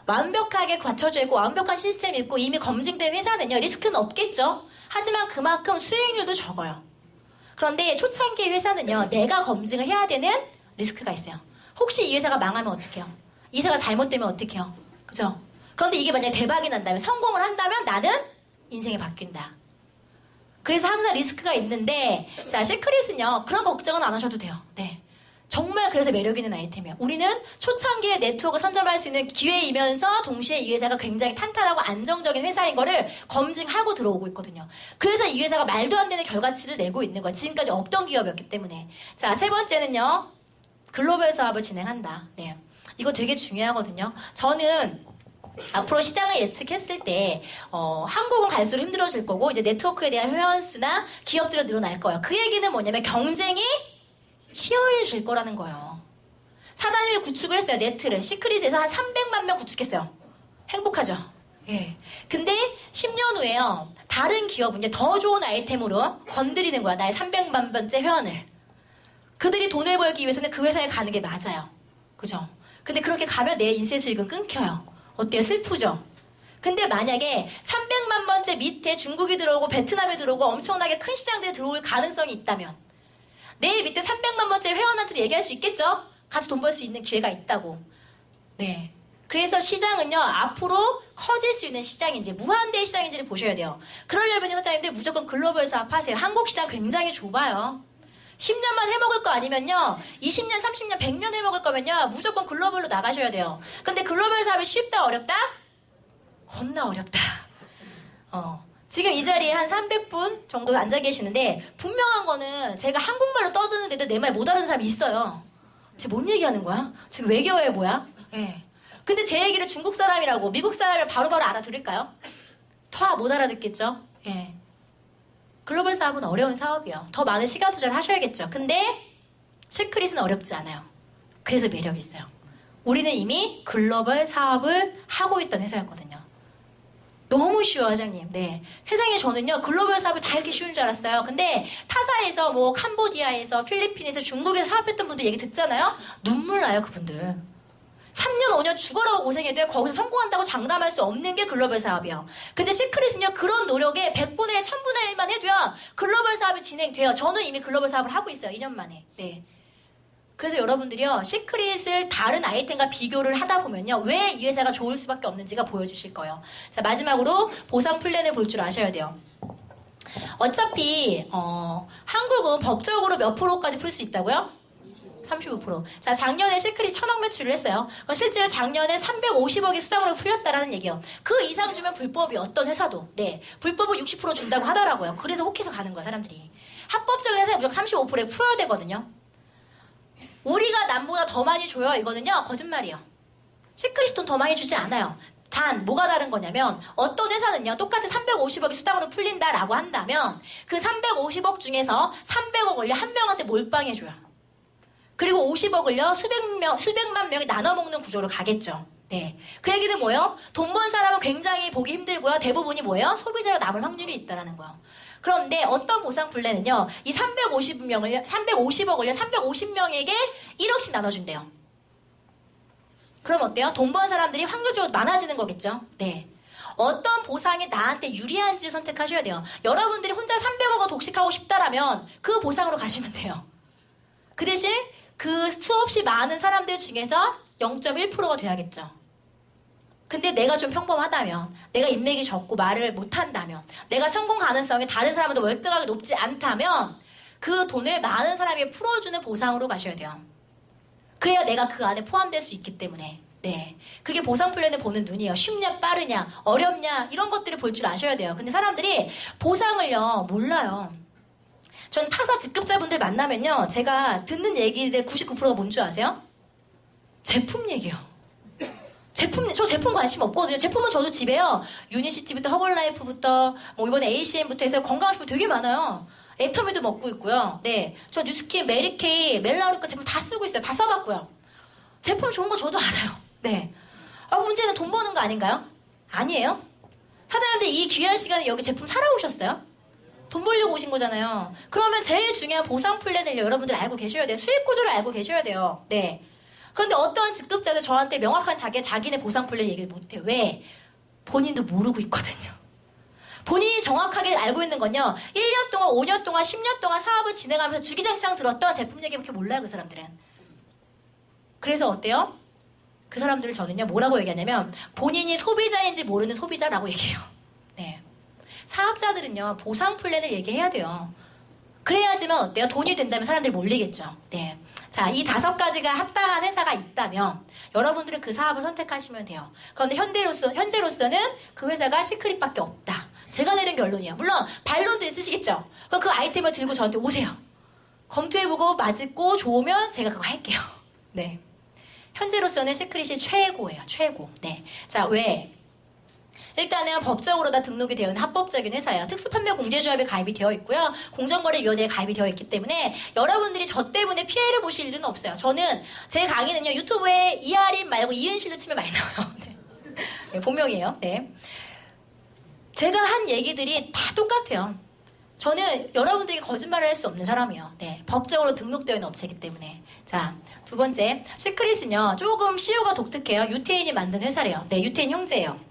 S1: 완벽하게 갖춰져 있고 완벽한 시스템이 있고 이미 검증된 회사는요, 리스크는 없겠죠. 하지만 그만큼 수익률도 적어요. 그런데 초창기 회사는요, 내가 검증을 해야 되는 리스크가 있어요. 혹시 이 회사가 망하면 어떡해요? 이 회사가 잘못되면 어떡해요? 그죠? 그런데 이게 만약에 대박이 난다면, 성공을 한다면 나는 인생이 바뀐다. 그래서 항상 리스크가 있는데, 자, 시크릿은요, 그런 걱정은 안 하셔도 돼요. 네. 정말 그래서 매력 있는 아이템이에요. 우리는 초창기에 네트워크 선점할 수 있는 기회이면서 동시에 이 회사가 굉장히 탄탄하고 안정적인 회사인 거를 검증하고 들어오고 있거든요. 그래서 이 회사가 말도 안 되는 결과치를 내고 있는 거예요. 지금까지 없던 기업이었기 때문에. 자, 세 번째는요, 글로벌 사업을 진행한다. 네. 이거 되게 중요하거든요. 저는 앞으로 시장을 예측했을 때 한국은 갈수록 힘들어질 거고 이제 네트워크에 대한 회원수나 기업들은 늘어날 거예요. 그 얘기는 뭐냐면 경쟁이 치열해질 거라는 거예요. 사장님이 구축을 했어요. 네트를. 시크릿에서 한 300만 명 구축했어요. 행복하죠? 예. 근데 10년 후에요. 다른 기업은 더 좋은 아이템으로 건드리는 거야. 나의 300만 번째 회원을. 그들이 돈을 벌기 위해서는 그 회사에 가는 게 맞아요. 그죠? 근데 그렇게 가면 내 인쇄 수익은 끊겨요. 어때요? 슬프죠? 근데 만약에 300만 번째 밑에 중국이 들어오고 베트남이 들어오고 엄청나게 큰 시장들이 들어올 가능성이 있다면 내 밑에 300만 번째 회원한테도 얘기할 수 있겠죠? 같이 돈 벌 수 있는 기회가 있다고. 네. 그래서 시장은요, 앞으로 커질 수 있는 시장인지, 무한대의 시장인지를 보셔야 돼요. 그러려면 사장님들 무조건 글로벌 사업 하세요. 한국 시장 굉장히 좁아요. 10년만 해먹을 거 아니면요, 20년, 30년, 100년 해먹을 거면요, 무조건 글로벌로 나가셔야 돼요. 근데 글로벌 사업이 쉽다, 어렵다? 겁나 어렵다. 지금 이 자리에 한 300분 정도 앉아 계시는데 분명한 거는 제가 한국말로 떠드는데도 내 말 못 알아듣는 사람이 있어요. 쟤 뭔 얘기하는 거야? 쟤 외계어야 뭐야? 예. 근데 제 얘기를 중국 사람이라고 미국 사람을 바로바로 알아들을까요? 더 못 알아듣겠죠? 예. 글로벌 사업은 어려운 사업이에요. 더 많은 시간 투자를 하셔야겠죠. 근데 시크릿은 어렵지 않아요. 그래서 매력이 있어요. 우리는 이미 글로벌 사업을 하고 있던 회사였거든요. 너무 쉬워, 사장님. 네. 세상에 저는요, 글로벌 사업을 다 이렇게 쉬운 줄 알았어요. 근데 타사에서, 뭐, 캄보디아에서, 필리핀에서, 중국에서 사업했던 분들 얘기 듣잖아요? 눈물 나요, 그분들. 3년, 5년 죽어라고 고생해도 거기서 성공한다고 장담할 수 없는 게 글로벌 사업이에요. 근데 시크릿은요, 그런 노력에 100분의 1, 1000분의 1만 해도요, 글로벌 사업이 진행돼요. 저는 이미 글로벌 사업을 하고 있어요, 2년 만에. 네. 그래서 여러분들이요, 시크릿을 다른 아이템과 비교를 하다 보면요, 왜 이 회사가 좋을 수밖에 없는지가 보여지실 거예요. 자, 마지막으로 보상 플랜을 볼 줄 아셔야 돼요. 어차피 한국은 법적으로 몇 프로까지 풀 수 있다고요? 35%. 자, 작년에 시크릿 1000억 매출을 했어요. 그럼 실제로 작년에 350억이 수당으로 풀렸다라는 얘기예요. 그 이상 주면 불법이 어떤 회사도. 네. 불법은 60% 준다고 하더라고요. 그래서 혹해서 가는 거야, 사람들이. 합법적인 회사에 무조건 35%에 풀어야 되거든요. 우리가 남보다 더 많이 줘요, 이거는요, 거짓말이에요. 시크릿 돈 더 많이 주지 않아요. 단, 뭐가 다른 거냐면, 어떤 회사는요, 똑같이 350억이 수당으로 풀린다라고 한다면, 그 350억 중에서 300억을요, 한 명한테 몰빵해줘요. 그리고 50억을요, 수백만 명이 나눠먹는 구조로 가겠죠. 네. 그 얘기는 뭐예요? 돈 번 사람은 굉장히 보기 힘들고요. 대부분이 뭐예요? 소비자로 남을 확률이 있다는 거예요. 그런데 어떤 보상 플랜은요, 이 350억을요, 350명에게 1억씩 나눠준대요. 그럼 어때요? 돈 번 사람들이 확률적으로 많아지는 거겠죠? 네. 어떤 보상이 나한테 유리한지를 선택하셔야 돼요. 여러분들이 혼자 300억을 독식하고 싶다라면 그 보상으로 가시면 돼요. 그 대신 그 수없이 많은 사람들 중에서 0.1%가 돼야겠죠. 근데 내가 좀 평범하다면, 내가 인맥이 적고 말을 못한다면, 내가 성공 가능성이 다른 사람보다 월등하게 높지 않다면 그 돈을 많은 사람에게 풀어주는 보상으로 가셔야 돼요. 그래야 내가 그 안에 포함될 수 있기 때문에. 네. 그게 보상 플랜을 보는 눈이에요. 쉽냐, 빠르냐, 어렵냐, 이런 것들을 볼 줄 아셔야 돼요. 근데 사람들이 보상을요, 몰라요. 전 타사 직급자분들 만나면요, 제가 듣는 얘기들 99%가 뭔 줄 아세요? 제품 얘기요. 저 제품 관심 없거든요. 제품은 저도 집에요. 유니시티부터 허벌라이프부터 뭐 이번에 ACM부터 해서 건강식품 되게 많아요. 애터미도 먹고 있고요. 네, 저 뉴스킨, 메리케이, 멜라루카 제품 다 쓰고 있어요. 다 써봤고요. 제품 좋은 거 저도 알아요. 네. 문제는 돈 버는 거 아닌가요? 아니에요. 사장님들 이 귀한 시간에 여기 제품 사러 오셨어요? 돈 벌려고 오신 거잖아요. 그러면 제일 중요한 보상 플랜을 여러분들 알고 계셔야 돼요. 수익 구조를 알고 계셔야 돼요. 네. 그런데 어떤 직급자들 저한테 명확한 자기네 보상 플랜 얘기를 못해요. 왜? 본인도 모르고 있거든요. 본인이 정확하게 알고 있는 건요. 1년 동안, 5년 동안, 10년 동안 사업을 진행하면서 주기장창 들었던 제품 얘기밖에 몰라요. 그 사람들은. 그래서 어때요? 그 사람들을 저는요. 뭐라고 얘기하냐면 본인이 소비자인지 모르는 소비자라고 얘기해요. 네. 사업자들은요. 보상 플랜을 얘기해야 돼요. 그래야지만 어때요? 돈이 된다면 사람들이 몰리겠죠. 네. 자, 이 5가지가 합당한 회사가 있다면 여러분들은 그 사업을 선택하시면 돼요. 그런데 현재로서는 그 회사가 시크릿밖에 없다. 제가 내린 결론이에요. 물론 반론도 있으시겠죠. 그럼 그 아이템을 들고 저한테 오세요. 검토해보고 맞고 좋으면 제가 그거 할게요. 네. 현재로서는 시크릿이 최고예요. 최고. 네. 자, 왜? 일단은 법적으로 다 등록이 되어 있는 합법적인 회사예요. 특수판매공제조합에 가입이 되어 있고요. 공정거래위원회에 가입이 되어 있기 때문에 여러분들이 저 때문에 피해를 보실 일은 없어요. 저는 제 강의는요. 유튜브에 이하림 말고 이은실도 치면 많이 나와요. 네. 네, 본명이에요. 네. 제가 한 얘기들이 다 똑같아요. 저는 여러분들에게 거짓말을 할 수 없는 사람이에요. 네, 법적으로 등록되어 있는 업체이기 때문에. 자, 두 번째. 시크릿은요. 조금 CEO가 독특해요. 유태인이 만든 회사래요. 네, 유태인 형제예요.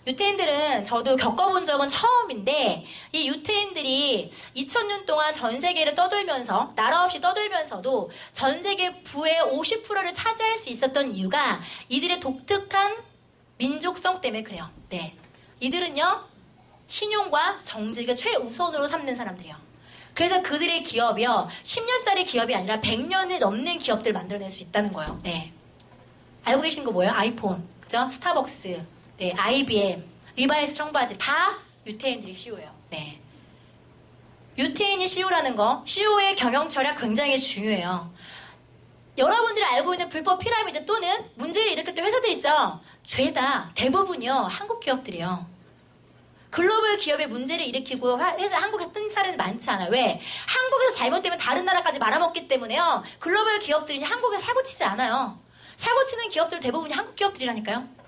S1: 유태인들은 저도 겪어본 적은 처음인데 이 유태인들이 2000년 동안 전 세계를 떠돌면서 나라 없이 떠돌면서도 전 세계 부의 50%를 차지할 수 있었던 이유가 이들의 독특한 민족성 때문에 그래요. 네, 이들은요 신용과 정직을 최우선으로 삼는 사람들이에요. 그래서 그들의 기업이요 10년짜리 기업이 아니라 100년을 넘는 기업들을 만들어낼 수 있다는 거예요. 네, 알고 계신 거 뭐예요? 아이폰, 그죠? 스타벅스, 네, IBM, 리바이스 청바지 다 유태인들이 CEO예요. 네. 유태인이 CEO라는 거, CEO의 경영 철학 굉장히 중요해요. 여러분들이 알고 있는 불법 피라미드 또는 문제를 일으켰던 회사들 있죠? 죄다 대부분이요 한국 기업들이요. 글로벌 기업의 문제를 일으키고 해서 한국에 뜬 사례는 많지 않아요. 왜? 한국에서 잘못되면 다른 나라까지 말아먹기 때문에요. 글로벌 기업들이 한국에 사고치지 않아요. 사고치는 기업들 대부분이 한국 기업들이라니까요.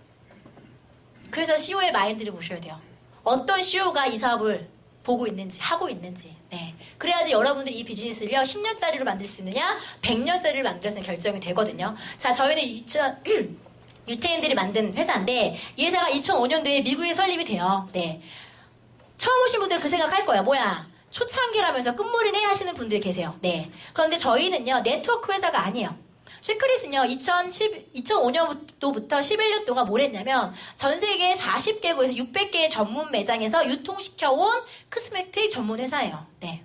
S1: 그래서 CEO의 마인드를 보셔야 돼요. 어떤 CEO가 이 사업을 보고 있는지, 하고 있는지. 네. 그래야지 여러분들이 이 비즈니스를요, 10년짜리로 만들 수 있느냐, 100년짜리를 만들 수 있는 결정이 되거든요. 자, 저희는 유태인들이 만든 회사인데, 이 회사가 2005년도에 미국에 설립이 돼요. 네. 처음 오신 분들은 그 생각할 거예요. 뭐야, 초창기라면서 끝물이네 하시는 분들이 계세요. 네. 그런데 저희는요, 네트워크 회사가 아니에요. 시크릿은요, 2005년도부터 11년 동안 뭘 했냐면, 전 세계 40개국에서 600개의 전문 매장에서 유통시켜온 코스메틱 전문 회사예요. 네.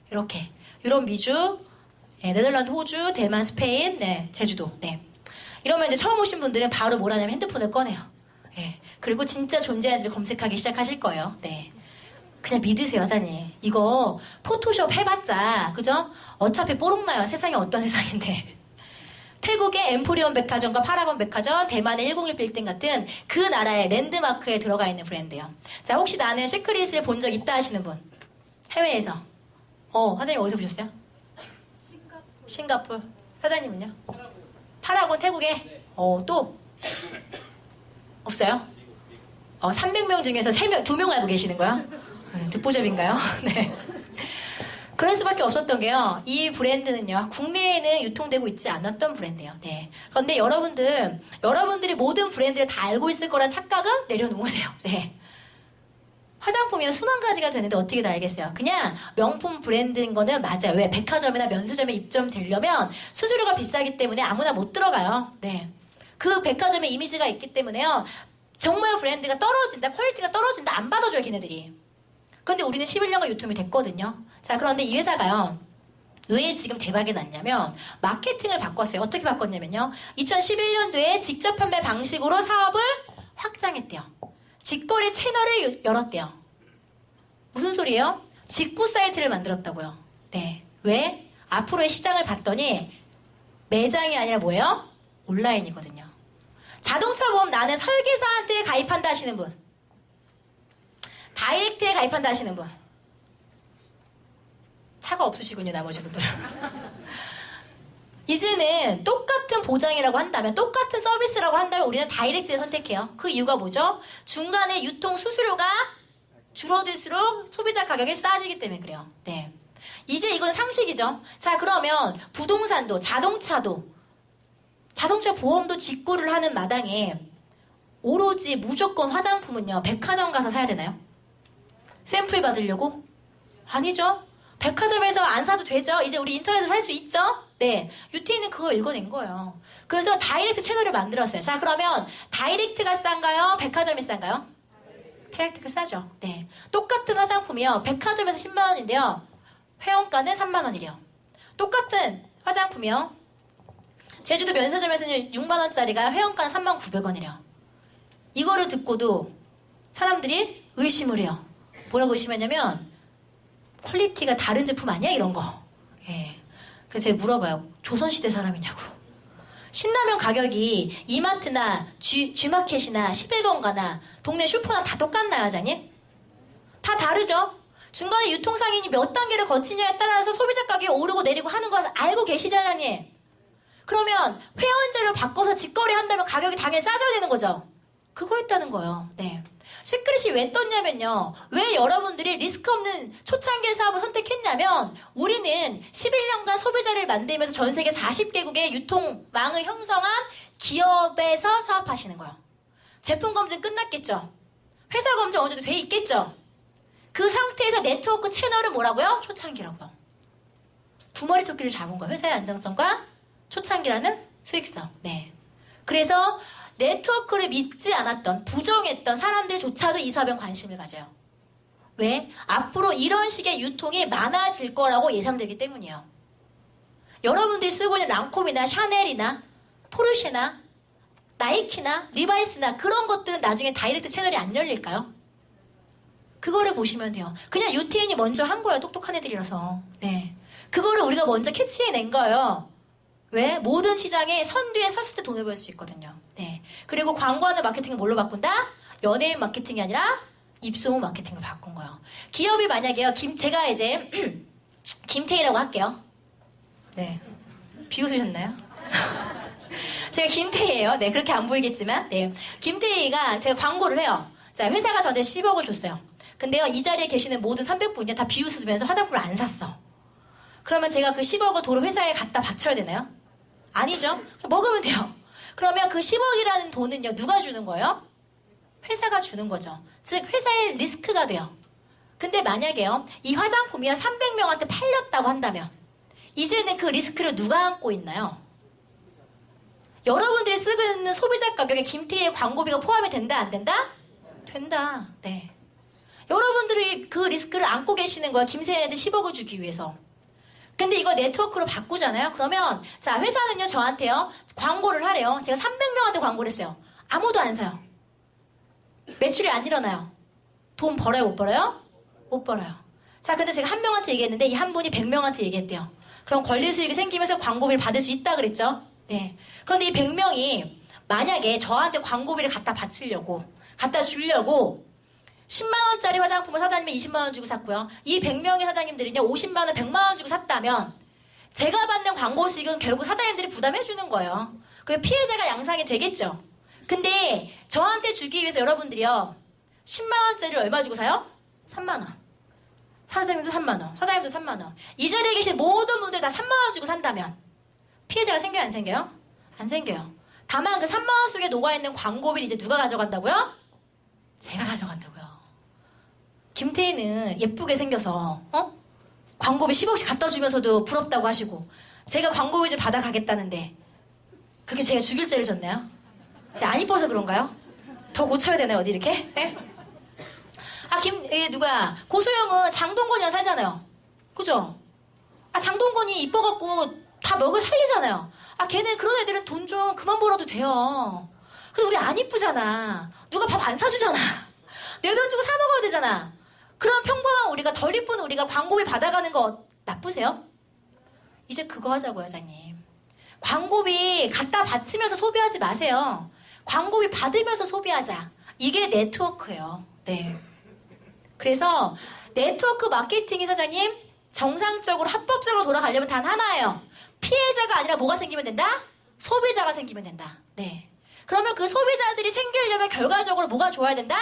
S1: 이렇게. 유럽, 미주, 네, 네덜란드, 호주, 대만, 스페인, 네, 제주도. 네. 이러면 이제 처음 오신 분들은 바로 뭘 하냐면 핸드폰을 꺼내요. 네. 그리고 진짜 존재하는 애들을 검색하기 시작하실 거예요. 네. 그냥 믿으세요, 사장님. 이거 포토샵 해봤자, 그죠? 어차피 뽀록나요. 세상이 어떤 세상인데. 태국의 엠포리온 백화점과 파라곤 백화점, 대만의 101 빌딩 같은 그 나라의 랜드마크에 들어가 있는 브랜드예요. 자, 혹시 나는 시크릿을 본 적 있다 하시는 분? 해외에서. 사장님 어디서 보셨어요? 싱가포르. 사장님은요? 파라곤 태국에? 또? 없어요? 300명 중에서 2명 알고 계시는 거야? 듣보잡인가요? 네. 그럴 수밖에 없었던 게요. 이 브랜드는요. 국내에는 유통되고 있지 않았던 브랜드예요. 네. 그런데 여러분들이 모든 브랜드를 다 알고 있을 거란 착각은 내려놓으세요. 네. 화장품이요. 수만 가지가 되는데 어떻게 다 알겠어요? 그냥 명품 브랜드인 거는 맞아요. 왜? 백화점이나 면세점에 입점되려면 수수료가 비싸기 때문에 아무나 못 들어가요. 네. 그 백화점의 이미지가 있기 때문에요. 정말 브랜드가 떨어진다, 퀄리티가 떨어진다, 안 받아줘요, 걔네들이. 근데 우리는 11년간 유통이 됐거든요. 자, 그런데 이 회사가요. 왜 지금 대박이 났냐면 마케팅을 바꿨어요. 어떻게 바꿨냐면요. 2011년도에 직접 판매 방식으로 사업을 확장했대요. 직거래 채널을 열었대요. 무슨 소리예요? 직구 사이트를 만들었다고요. 네. 왜? 앞으로의 시장을 봤더니 매장이 아니라 뭐예요? 온라인이거든요. 자동차 보험 나는 설계사한테 가입한다 하시는 분. 다이렉트에 가입한다 하시는 분. 차가 없으시군요, 나머지 분들은. 이제는 똑같은 보장이라고 한다면, 똑같은 서비스라고 한다면 우리는 다이렉트를 선택해요. 그 이유가 뭐죠? 중간에 유통 수수료가 줄어들수록 소비자 가격이 싸지기 때문에 그래요. 네. 이제 이건 상식이죠. 자, 그러면 부동산도, 자동차도, 자동차 보험도 직구를 하는 마당에 오로지 무조건 화장품은요, 백화점 가서 사야 되나요? 샘플 받으려고? 아니죠. 백화점에서 안 사도 되죠. 이제 우리 인터넷에서 살 수 있죠. 네, 유태인은 그거 읽어낸 거예요. 그래서 다이렉트 채널을 만들었어요. 자, 그러면 다이렉트가 싼가요? 백화점이 싼가요? 다이렉트가 싸죠. 네, 똑같은 화장품이요. 백화점에서 10만 원인데요. 회원가는 3만 원이래요. 똑같은 화장품이요. 제주도 면세점에서는 6만 원짜리가 회원가는 3만 900원이래요. 이거를 듣고도 사람들이 의심을 해요. 뭐라고 의심했냐면 퀄리티가 다른 제품 아니야? 이런 거. 예. 그래서 제가 물어봐요. 조선시대 사람이냐고. 신라면 가격이 이마트나 G마켓이나 11번가나 동네 슈퍼나 다 똑같나요, 사장님? 다 다르죠? 중간에 유통상인이 몇 단계를 거치냐에 따라서 소비자 가격이 오르고 내리고 하는 거 알고 계시죠, 사장님? 그러면 회원제를 바꿔서 직거래 한다면 가격이 당연히 싸져야 되는 거죠? 그거였다는 거예요. 네. 시크릿이 왜 떴냐면요. 왜 여러분들이 리스크 없는 초창기 사업을 선택했냐면 우리는 11년간 소비자를 만들면서 전 세계 40개국의 유통망을 형성한 기업에서 사업하시는 거예요. 제품 검증 끝났겠죠? 회사 검증 어느 정도 돼 있겠죠? 그 상태에서 네트워크 채널은 뭐라고요? 초창기라고요. 두 마리 토끼를 잡은 거예요. 회사의 안정성과 초창기라는 수익성. 네. 그래서 네트워크를 믿지 않았던, 부정했던 사람들조차도 이 사업에 관심을 가져요. 왜? 앞으로 이런 식의 유통이 많아질 거라고 예상되기 때문이에요. 여러분들이 쓰고 있는 랑콤이나 샤넬이나 포르쉐나 나이키나 리바이스나 그런 것들은 나중에 다이렉트 채널이 안 열릴까요? 그거를 보시면 돼요. 그냥 유태인이 먼저 한 거예요. 똑똑한 애들이라서. 네. 그거를 우리가 먼저 캐치해낸 거예요. 왜? 모든 시장에 선두에 섰을 때 돈을 벌 수 있거든요. 네. 그리고 광고하는 마케팅을 뭘로 바꾼다? 연예인 마케팅이 아니라 입소문 마케팅으로 바꾼 거예요. 기업이 만약에요. 제가 이제 김태희라고 할게요. 네. 비웃으셨나요? 제가 김태희예요. 네. 그렇게 안 보이겠지만. 네. 김태희가 제가 광고를 해요. 자, 회사가 저한테 10억을 줬어요. 근데요. 이 자리에 계시는 모든 300분이 다 비웃으면서 화장품을 안 샀어. 그러면 제가 그 10억을 도로 회사에 갖다 바쳐야 되나요? 아니죠. 먹으면 돼요. 그러면 그 10억이라는 돈은요. 누가 주는 거예요? 회사가 주는 거죠. 즉 회사의 리스크가 돼요. 근데 만약에요. 이 화장품이요. 300명한테 팔렸다고 한다면 이제는 그 리스크를 누가 안고 있나요? 여러분들이 쓰고 있는 소비자 가격에 김태희의 광고비가 포함이 된다 안 된다? 된다. 네. 여러분들이 그 리스크를 안고 계시는 거야. 김세현한테 10억을 주기 위해서. 근데 이거 네트워크로 바꾸잖아요. 그러면 자 회사는요 저한테요 광고를 하래요. 제가 300명한테 광고를 했어요. 아무도 안 사요. 매출이 안 일어나요. 돈 벌어요 못 벌어요? 못 벌어요. 자 근데 제가 한 명한테 얘기했는데 이 한 분이 100명한테 얘기했대요. 그럼 권리 수익이 생기면서 광고비를 받을 수 있다 그랬죠. 네. 그런데 이 100명이 만약에 저한테 광고비를 갖다 바치려고 갖다 주려고 10만원짜리 화장품을 사장님이 20만원 주고 샀고요. 이 100명의 사장님들은요 50만원, 100만원 주고 샀다면 제가 받는 광고 수익은 결국 사장님들이 부담해주는 거예요. 그 피해자가 양상이 되겠죠. 근데 저한테 주기 위해서 여러분들이요 10만원짜리를 얼마 주고 사요? 3만원. 사장님도 3만원, 사장님도 3만원. 이 자리에 계신 모든 분들 다 3만원 주고 산다면 피해자가 생겨요 안 생겨요? 안 생겨요. 다만 그 3만원 속에 녹아있는 광고비를 이제 누가 가져간다고요? 제가 가져간다고요. 김태희는 예쁘게 생겨서 광고비 10억씩 갖다 주면서도 부럽다고 하시고 제가 광고비 좀 받아가겠다는데 그게 제가 죽일 죄를 졌나요? 제가 안 이뻐서 그런가요? 더 고쳐야 되나요? 어디 이렇게? 네? 아 누구야 고소영은 장동건이랑 살잖아요. 그죠? 아 장동건이 이뻐갖고 다 먹을 살리잖아요. 아 걔는 그런 애들은 돈 좀 그만 벌어도 돼요. 근데 우리 안 이쁘잖아. 누가 밥 안 사주잖아. 내 돈 주고 사 먹어야 되잖아. 그럼 평범한 우리가 덜 이쁜 우리가 광고비 받아가는 거 나쁘세요? 이제 그거 하자고요, 사장님. 광고비 갖다 바치면서 소비하지 마세요. 광고비 받으면서 소비하자. 이게 네트워크예요. 네. 그래서 네트워크 마케팅이 사장님 정상적으로 합법적으로 돌아가려면 단 하나예요. 피해자가 아니라 뭐가 생기면 된다? 소비자가 생기면 된다. 네. 그러면 그 소비자들이 생기려면 결과적으로 뭐가 좋아야 된다?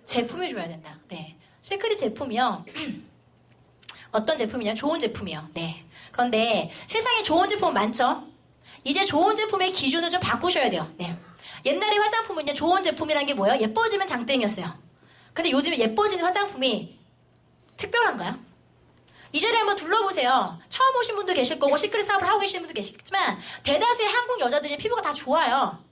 S1: 제품이 좋아야 된다. 네. 시크릿 제품이요. 어떤 제품이냐? 좋은 제품이요. 네. 그런데 세상에 좋은 제품 많죠? 이제 좋은 제품의 기준을 좀 바꾸셔야 돼요. 네. 옛날에 화장품은요, 좋은 제품이라는 게 뭐예요? 예뻐지면 장땡이었어요. 근데 요즘에 예뻐지는 화장품이 특별한가요? 이 자리에 한번 둘러보세요. 처음 오신 분도 계실 거고 시크릿 사업을 하고 계시는 분도 계시겠지만 대다수의 한국 여자들이 피부가 다 좋아요.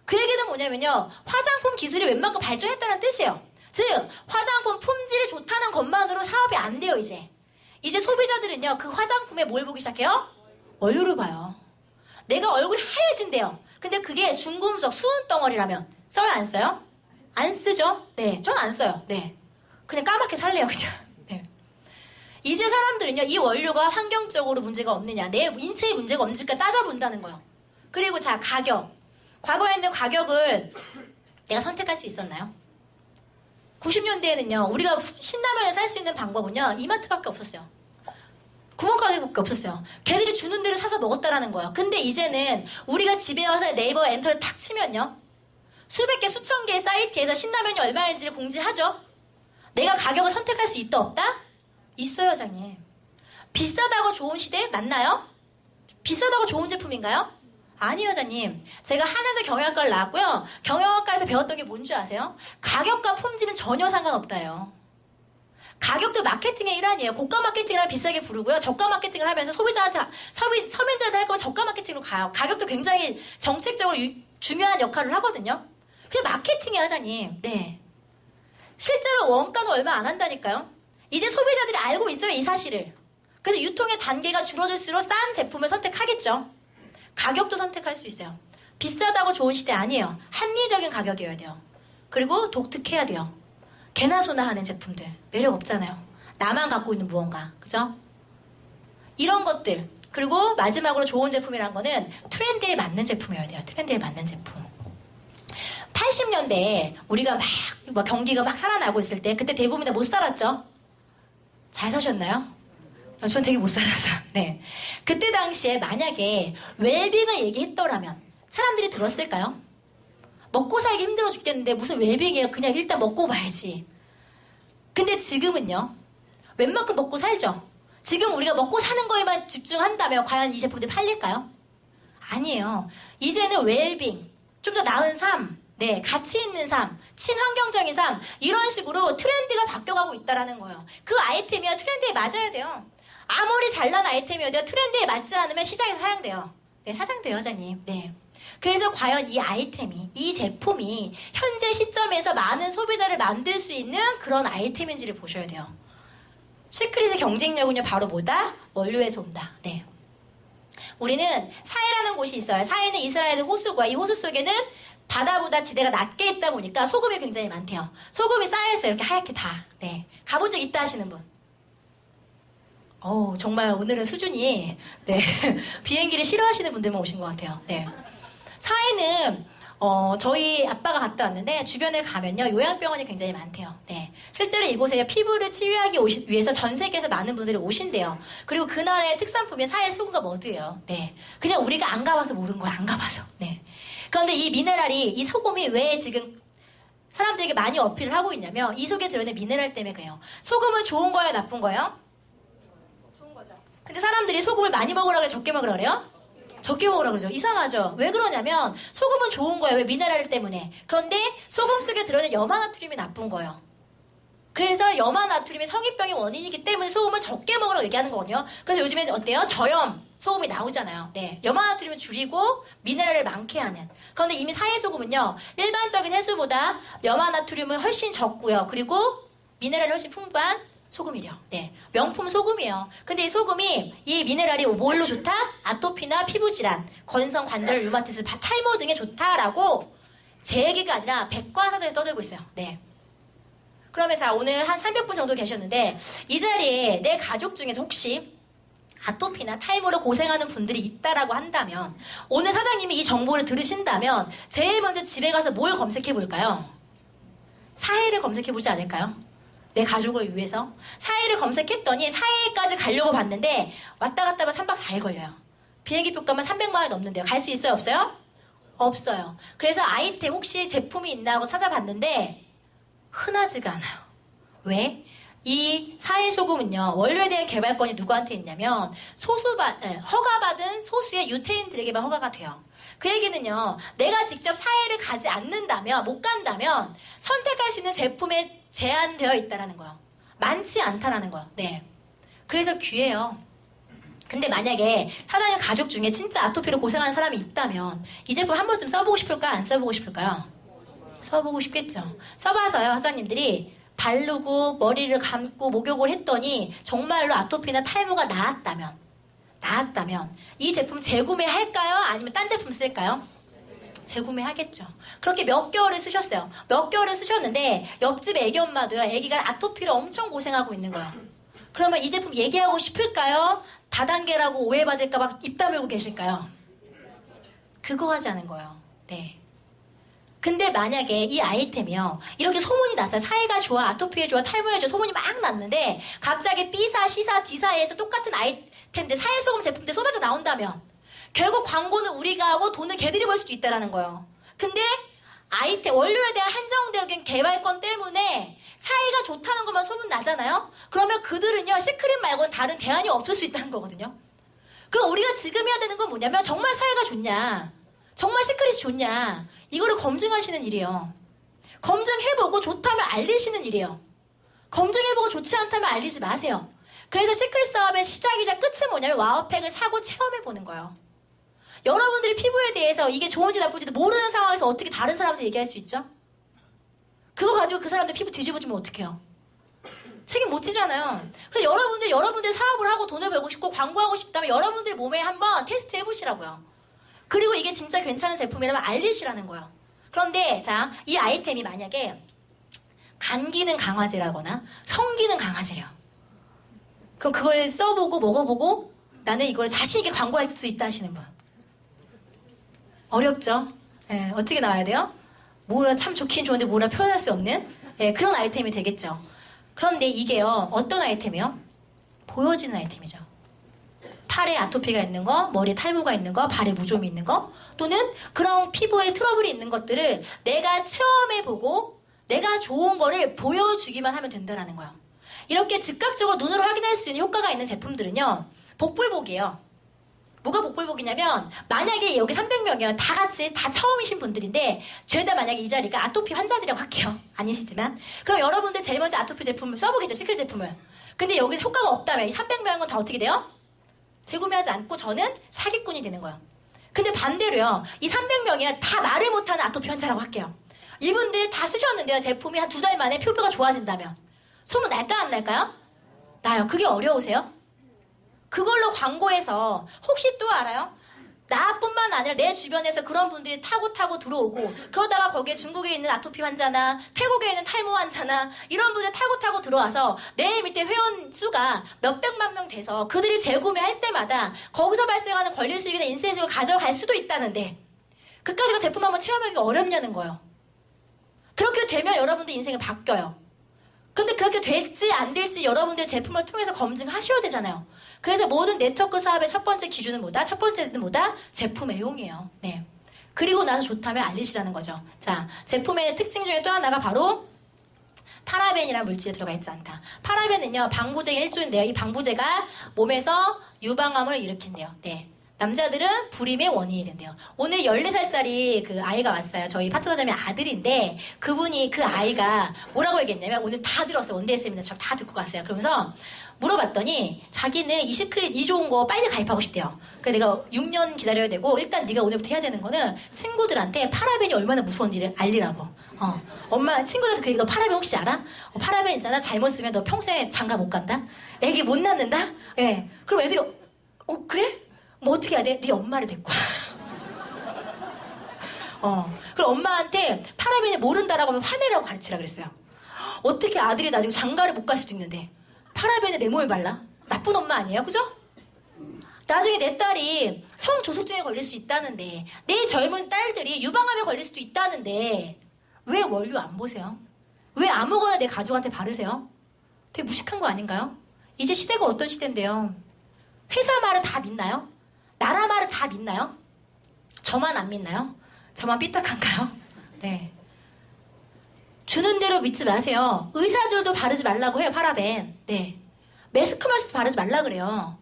S1: 그 얘기는 뭐냐면요. 화장품 기술이 웬만큼 발전했다는 뜻이에요. 즉 화장품 품질이 좋다는 것만으로 사업이 안 돼요. 이제 소비자들은요. 그 화장품에 뭘 보기 시작해요? 원료를 봐요. 내가 얼굴이 하얘진대요. 근데 그게 중금속 수은 덩어리라면 써요 안 써요? 안 쓰죠? 네, 전 안 써요. 네, 그냥 까맣게 살래요 그냥. 네. 이제 사람들은요. 이 원료가 환경적으로 문제가 없느냐, 내 인체에 문제가 없는지까지 따져본다는 거예요. 그리고 자, 가격. 과거에는 가격을 내가 선택할 수 있었나요? 90년대에는요. 우리가 신라면을 살 수 있는 방법은요. 이마트밖에 없었어요. 구멍가게밖에 없었어요. 걔들이 주는 대로 사서 먹었다라는 거예요. 근데 이제는 우리가 집에 와서 네이버 엔터를 탁 치면요. 수백 개, 수천 개의 사이트에서 신라면이 얼마인지를 공지하죠. 내가 가격을 선택할 수 있다 없다? 있어요, 장님. 비싸다고 좋은 시대 맞나요? 비싸다고 좋은 제품인가요? 아니요, 장님. 제가 한양대 경영학과를 나왔고요. 경영학과에서 배웠던 게 뭔지 아세요? 가격과 품질은 전혀 상관없다요. 가격도 마케팅의 일환이에요. 고가 마케팅을 하면 비싸게 부르고요. 저가 마케팅을 하면서 소비자한테, 서민들한테 할 거면 저가 마케팅으로 가요. 가격도 굉장히 정책적으로 중요한 역할을 하거든요. 그게 마케팅이에요, 장님. 네. 실제로 원가는 얼마 안 한다니까요. 이제 소비자들이 알고 있어요, 이 사실을. 그래서 유통의 단계가 줄어들수록 싼 제품을 선택하겠죠. 가격도 선택할 수 있어요. 비싸다고 좋은 시대 아니에요. 합리적인 가격이어야 돼요. 그리고 독특해야 돼요. 개나 소나 하는 제품들 매력 없잖아요. 나만 갖고 있는 무언가, 그죠? 이런 것들. 그리고 마지막으로 좋은 제품이란 거는 트렌드에 맞는 제품이어야 돼요. 트렌드에 맞는 제품. 80년대에 우리가 막 경기가 막 살아나고 있을 때 그때 대부분 다 못 살았죠? 잘 사셨나요? 전 되게 못 살았어요. 네. 그때 당시에 만약에 웰빙을 얘기했더라면 사람들이 들었을까요? 먹고 살기 힘들어 죽겠는데 무슨 웰빙이에요. 그냥 일단 먹고 봐야지. 근데 지금은요. 웬만큼 먹고 살죠. 지금 우리가 먹고 사는 거에만 집중한다면 과연 이 제품들이 팔릴까요? 아니에요. 이제는 웰빙, 좀 더 나은 삶, 네, 가치 있는 삶, 친환경적인 삶, 이런 식으로 트렌드가 바뀌어가고 있다는 거예요. 그 아이템이요. 트렌드에 맞아야 돼요. 아무리 잘난 아이템이어도 트렌드에 맞지 않으면 시장에서 사양돼요. 네, 사장돼요, 여자님. 네. 그래서 과연 이 아이템이, 이 제품이 현재 시점에서 많은 소비자를 만들 수 있는 그런 아이템인지를 보셔야 돼요. 시크릿의 경쟁력은요, 바로 뭐다? 원료에서 온다. 네. 우리는 사해라는 곳이 있어요. 사해는 이스라엘의 호수고요. 이 호수 속에는 바다보다 지대가 낮게 있다 보니까 소금이 굉장히 많대요. 소금이 쌓여있어요. 이렇게 하얗게 다. 네. 가본 적 있다 하시는 분. 정말 오늘은 수준이, 네. 비행기를 싫어하시는 분들만 오신 것 같아요. 네. 사해는, 저희 아빠가 갔다 왔는데, 주변에 가면요, 요양병원이 굉장히 많대요. 네. 실제로 이곳에 피부를 치유하기 위해서 전 세계에서 많은 분들이 오신대요. 그리고 그 나라의 특산품이 사해 소금과 머드예요. 네. 그냥 우리가 안 가봐서 모르는 거야, 안 가봐서. 네. 그런데 이 미네랄이, 이 소금이 왜 지금 사람들에게 많이 어필을 하고 있냐면, 이 속에 들어있는 미네랄 때문에 그래요. 소금은 좋은 거예요, 나쁜 거예요? 좋은 거죠. 근데 사람들이 소금을 많이 먹으라 그래, 적게 먹으라 그래요? 적게 먹으라 그러죠. 이상하죠. 왜 그러냐면 소금은 좋은 거예요. 왜? 미네랄 때문에. 그런데 소금 속에 들어있는 염화나트륨이 나쁜 거예요. 그래서 염화나트륨이 성인병의 원인이기 때문에 소금은 적게 먹으라고 얘기하는 거거든요. 그래서 요즘에 어때요? 저염 소금이 나오잖아요. 네, 염화나트륨을 줄이고 미네랄을 많게 하는. 그런데 이미 사해소금은요. 일반적인 해수보다 염화나트륨은 훨씬 적고요. 그리고 미네랄이 훨씬 풍부한 소금이래요. 네, 명품 소금이에요. 근데 이 소금이, 이 미네랄이 뭘로 좋다? 아토피나 피부질환, 건성, 관절, 류마티스, 탈모 등에 좋다라고 제 얘기가 아니라 백과사전에서 떠들고 있어요. 네. 그러면 자, 오늘 한 300분 정도 계셨는데 이 자리에 내 가족 중에서 혹시 아토피나 탈모로 고생하는 분들이 있다라고 한다면, 오늘 사장님이 이 정보를 들으신다면 제일 먼저 집에 가서 뭘 검색해 볼까요? 사해를 검색해 보지 않을까요? 내 가족을 위해서 사해를 검색했더니 사해까지 가려고 봤는데 왔다 갔다 하면 3박 4일 걸려요. 비행기 표값만 300만 원이 넘는데요. 갈 수 있어요? 없어요? 없어요. 그래서 아이템 혹시 제품이 있나 하고 찾아봤는데 흔하지가 않아요. 왜? 이 사해소금은요, 원료에 대한 개발권이 누구한테 있냐면 허가받은 소수의 유태인들에게만 허가가 돼요. 그 얘기는요, 내가 직접 사해를 가지 않는다면, 못 간다면 선택할 수 있는 제품에 제한되어 있다는 거예요. 많지 않다라는 거예요. 네. 그래서 귀해요. 근데 만약에 사장님 가족 중에 진짜 아토피로 고생하는 사람이 있다면 이 제품 한 번쯤 써보고 싶을까요? 안 써보고 싶을까요? 써보고 싶겠죠. 써봐서요, 사장님들이 바르고 머리를 감고 목욕을 했더니 정말로 아토피나 탈모가 나았다면 이 제품 재구매할까요? 아니면 딴 제품 쓸까요? 재구매하겠죠. 그렇게 몇 개월을 쓰셨어요. 몇 개월을 쓰셨는데 옆집 애기 엄마도요, 애기가 아토피로 엄청 고생하고 있는 거예요. 그러면 이 제품 얘기하고 싶을까요? 다단계라고 오해받을까봐 입 다물고 계실까요? 그거 하자는 거예요. 네. 근데 만약에 이 아이템이요, 이렇게 소문이 났어요. 사이가 좋아, 아토피에 좋아, 탈모에 좋아, 소문이 막 났는데 갑자기 B사, C사, D사에서 똑같은 아이템들, 사회소금 제품들 쏟아져 나온다면 결국 광고는 우리가 하고 돈은 걔들이 벌 수도 있다는 거예요. 근데 아이템, 원료에 대한 한정적인 개발권 때문에 사이가 좋다는 것만 소문 나잖아요? 그러면 그들은요, 시크릿 말고는 다른 대안이 없을 수 있다는 거거든요. 그럼 우리가 지금 해야 되는 건 뭐냐면 정말 사이가 좋냐, 정말 시크릿이 좋냐, 이거를 검증하시는 일이에요. 검증해보고 좋다면 알리시는 일이에요. 검증해보고 좋지 않다면 알리지 마세요. 그래서 시크릿 사업의 시작이자 끝은 뭐냐면 와우팩을 사고 체험해보는 거예요. 여러분들이 피부에 대해서 이게 좋은지 나쁜지도 모르는 상황에서 어떻게 다른 사람한테 얘기할 수 있죠? 그거 가지고 그 사람들 피부 뒤집어주면 어떡해요? 책임 못 지잖아요. 그래서 여러분들 사업을 하고 돈을 벌고 싶고 광고하고 싶다면 여러분들 몸에 한번 테스트 해보시라고요. 그리고 이게 진짜 괜찮은 제품이라면 알리시라는 거예요. 그런데 자, 이 아이템이 만약에 간 기능 강화제라거나 성 기능 강화제래요. 그럼 그걸 써보고 먹어보고 나는 이걸 자신 있게 광고할 수 있다 하시는 분. 어렵죠? 예, 어떻게 나와야 돼요? 뭐라 참 좋긴 좋은데 뭐라 표현할 수 없는 그런 아이템이 되겠죠. 그런데 이게요, 어떤 아이템이요? 보여지는 아이템이죠. 팔에 아토피가 있는 거, 머리에 탈모가 있는 거, 발에 무좀이 있는 거, 또는 그런 피부에 트러블이 있는 것들을 내가 체험해보고 내가 좋은 거를 보여주기만 하면 된다는 거예요. 이렇게 즉각적으로 눈으로 확인할 수 있는 효과가 있는 제품들은요, 복불복이에요. 뭐가 복불복이냐면 만약에 여기 300명이요, 다 같이 다 처음이신 분들인데 죄다 만약에 이 자리가 아토피 환자들이라고 할게요. 아니시지만 그럼 여러분들 제일 먼저 아토피 제품을 써보겠죠, 시크릿 제품을. 근데 여기서 효과가 없다면 이 300명은 다 어떻게 돼요? 재구매하지 않고 저는 사기꾼이 되는 거예요. 근데 반대로요, 이 300명이요 다 말을 못하는 아토피 환자라고 할게요. 이분들이 다 쓰셨는데요, 제품이 한 2달 만에 피부가 좋아진다면 소문 날까요, 안 날까요? 나요. 그게 어려우세요? 그걸로 광고해서 혹시 또 알아요? 나뿐만 아니라 내 주변에서 그런 분들이 타고 들어오고, 그러다가 거기에 중국에 있는 아토피 환자나 태국에 있는 탈모 환자나 이런 분들이 타고 들어와서 내 밑에 회원 수가 몇백만 명 돼서 그들이 재구매할 때마다 거기서 발생하는 권리 수익이나 인센 수익을 가져갈 수도 있다는데 그까지가 제품 한번 체험하기가 어렵냐는 거예요. 그렇게 되면 여러분들 인생이 바뀌어요. 그런데 그렇게 될지 안 될지 여러분들 제품을 통해서 검증하셔야 되잖아요. 그래서 모든 네트워크 사업의 첫 번째 기준은 뭐다? 첫 번째는 뭐다? 제품 애용이에요. 네. 그리고 나서 좋다면 알리시라는 거죠. 자, 제품의 특징 중에 또 하나가 바로 파라벤이라는 물질이 들어가 있지 않다. 파라벤은요, 방부제 1조인데요. 이 방부제가 몸에서 유방암을 일으킨대요. 네. 남자들은 불임의 원인이 된대요. 오늘 14살짜리 그 아이가 왔어요. 저희 파트너자매 아들인데 그분이, 그 아이가 뭐라고 얘기했냐면 오늘 다 들었어요. 원데이 세미나처럼 다 듣고 갔어요. 그러면서 물어봤더니 자기는 이 시크릿 이 좋은 거 빨리 가입하고 싶대요. 그래서 내가 6년 기다려야 되고 일단 네가 오늘부터 해야 되는 거는 친구들한테 파라벤이 얼마나 무서운지를 알리라고. 엄마 친구들한테 너 파라벤 혹시 알아? 파라벤 있잖아. 잘못 쓰면 너 평생에 장가 못 간다. 애기 못 낳는다. 예. 그럼 애들이 그래? 뭐 어떻게 해야 돼? 네 엄마를 데리고 와. 그럼 엄마한테 파라벤을 모른다라고 하면 화내라고 가르치라 그랬어요. 어떻게 아들이 나중에 장가를 못 갈 수도 있는데 파라벤을 내 몸에 발라? 나쁜 엄마 아니에요? 그죠? 나중에 내 딸이 성조숙증에 걸릴 수 있다는데, 내 젊은 딸들이 유방암에 걸릴 수도 있다는데 왜 원료 안 보세요? 왜 아무거나 내 가족한테 바르세요? 되게 무식한 거 아닌가요? 이제 시대가 어떤 시대인데요? 회사 말은 다 믿나요? 나라 말은 다 믿나요? 저만 안 믿나요? 저만 삐딱한가요? 네. 주는 대로 믿지 마세요. 의사들도 바르지 말라고 해요, 파라벤. 네. 매스컴에서도 바르지 말라 그래요.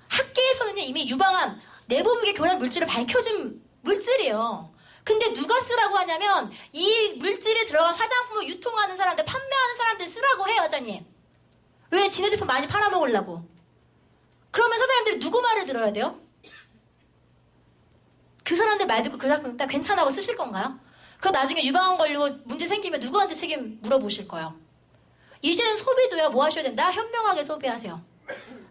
S1: 학계에서는요, 이미 유방암, 내분비계 교란 물질을 밝혀준 물질이에요. 근데 누가 쓰라고 하냐면 이 물질이 들어간 화장품을 유통하는 사람들, 판매하는 사람들 쓰라고 해요, 여자님. 왜? 지네 제품 많이 팔아먹으려고. 그러면 사장님들이 누구 말을 들어야 돼요? 그 사람들 말 듣고 그 제품 딱 괜찮다고 쓰실 건가요? 그거 나중에 유방암 걸리고 문제 생기면 누구한테 책임 물어보실 거예요? 이제는 소비도요, 뭐 하셔야 된다? 현명하게 소비하세요.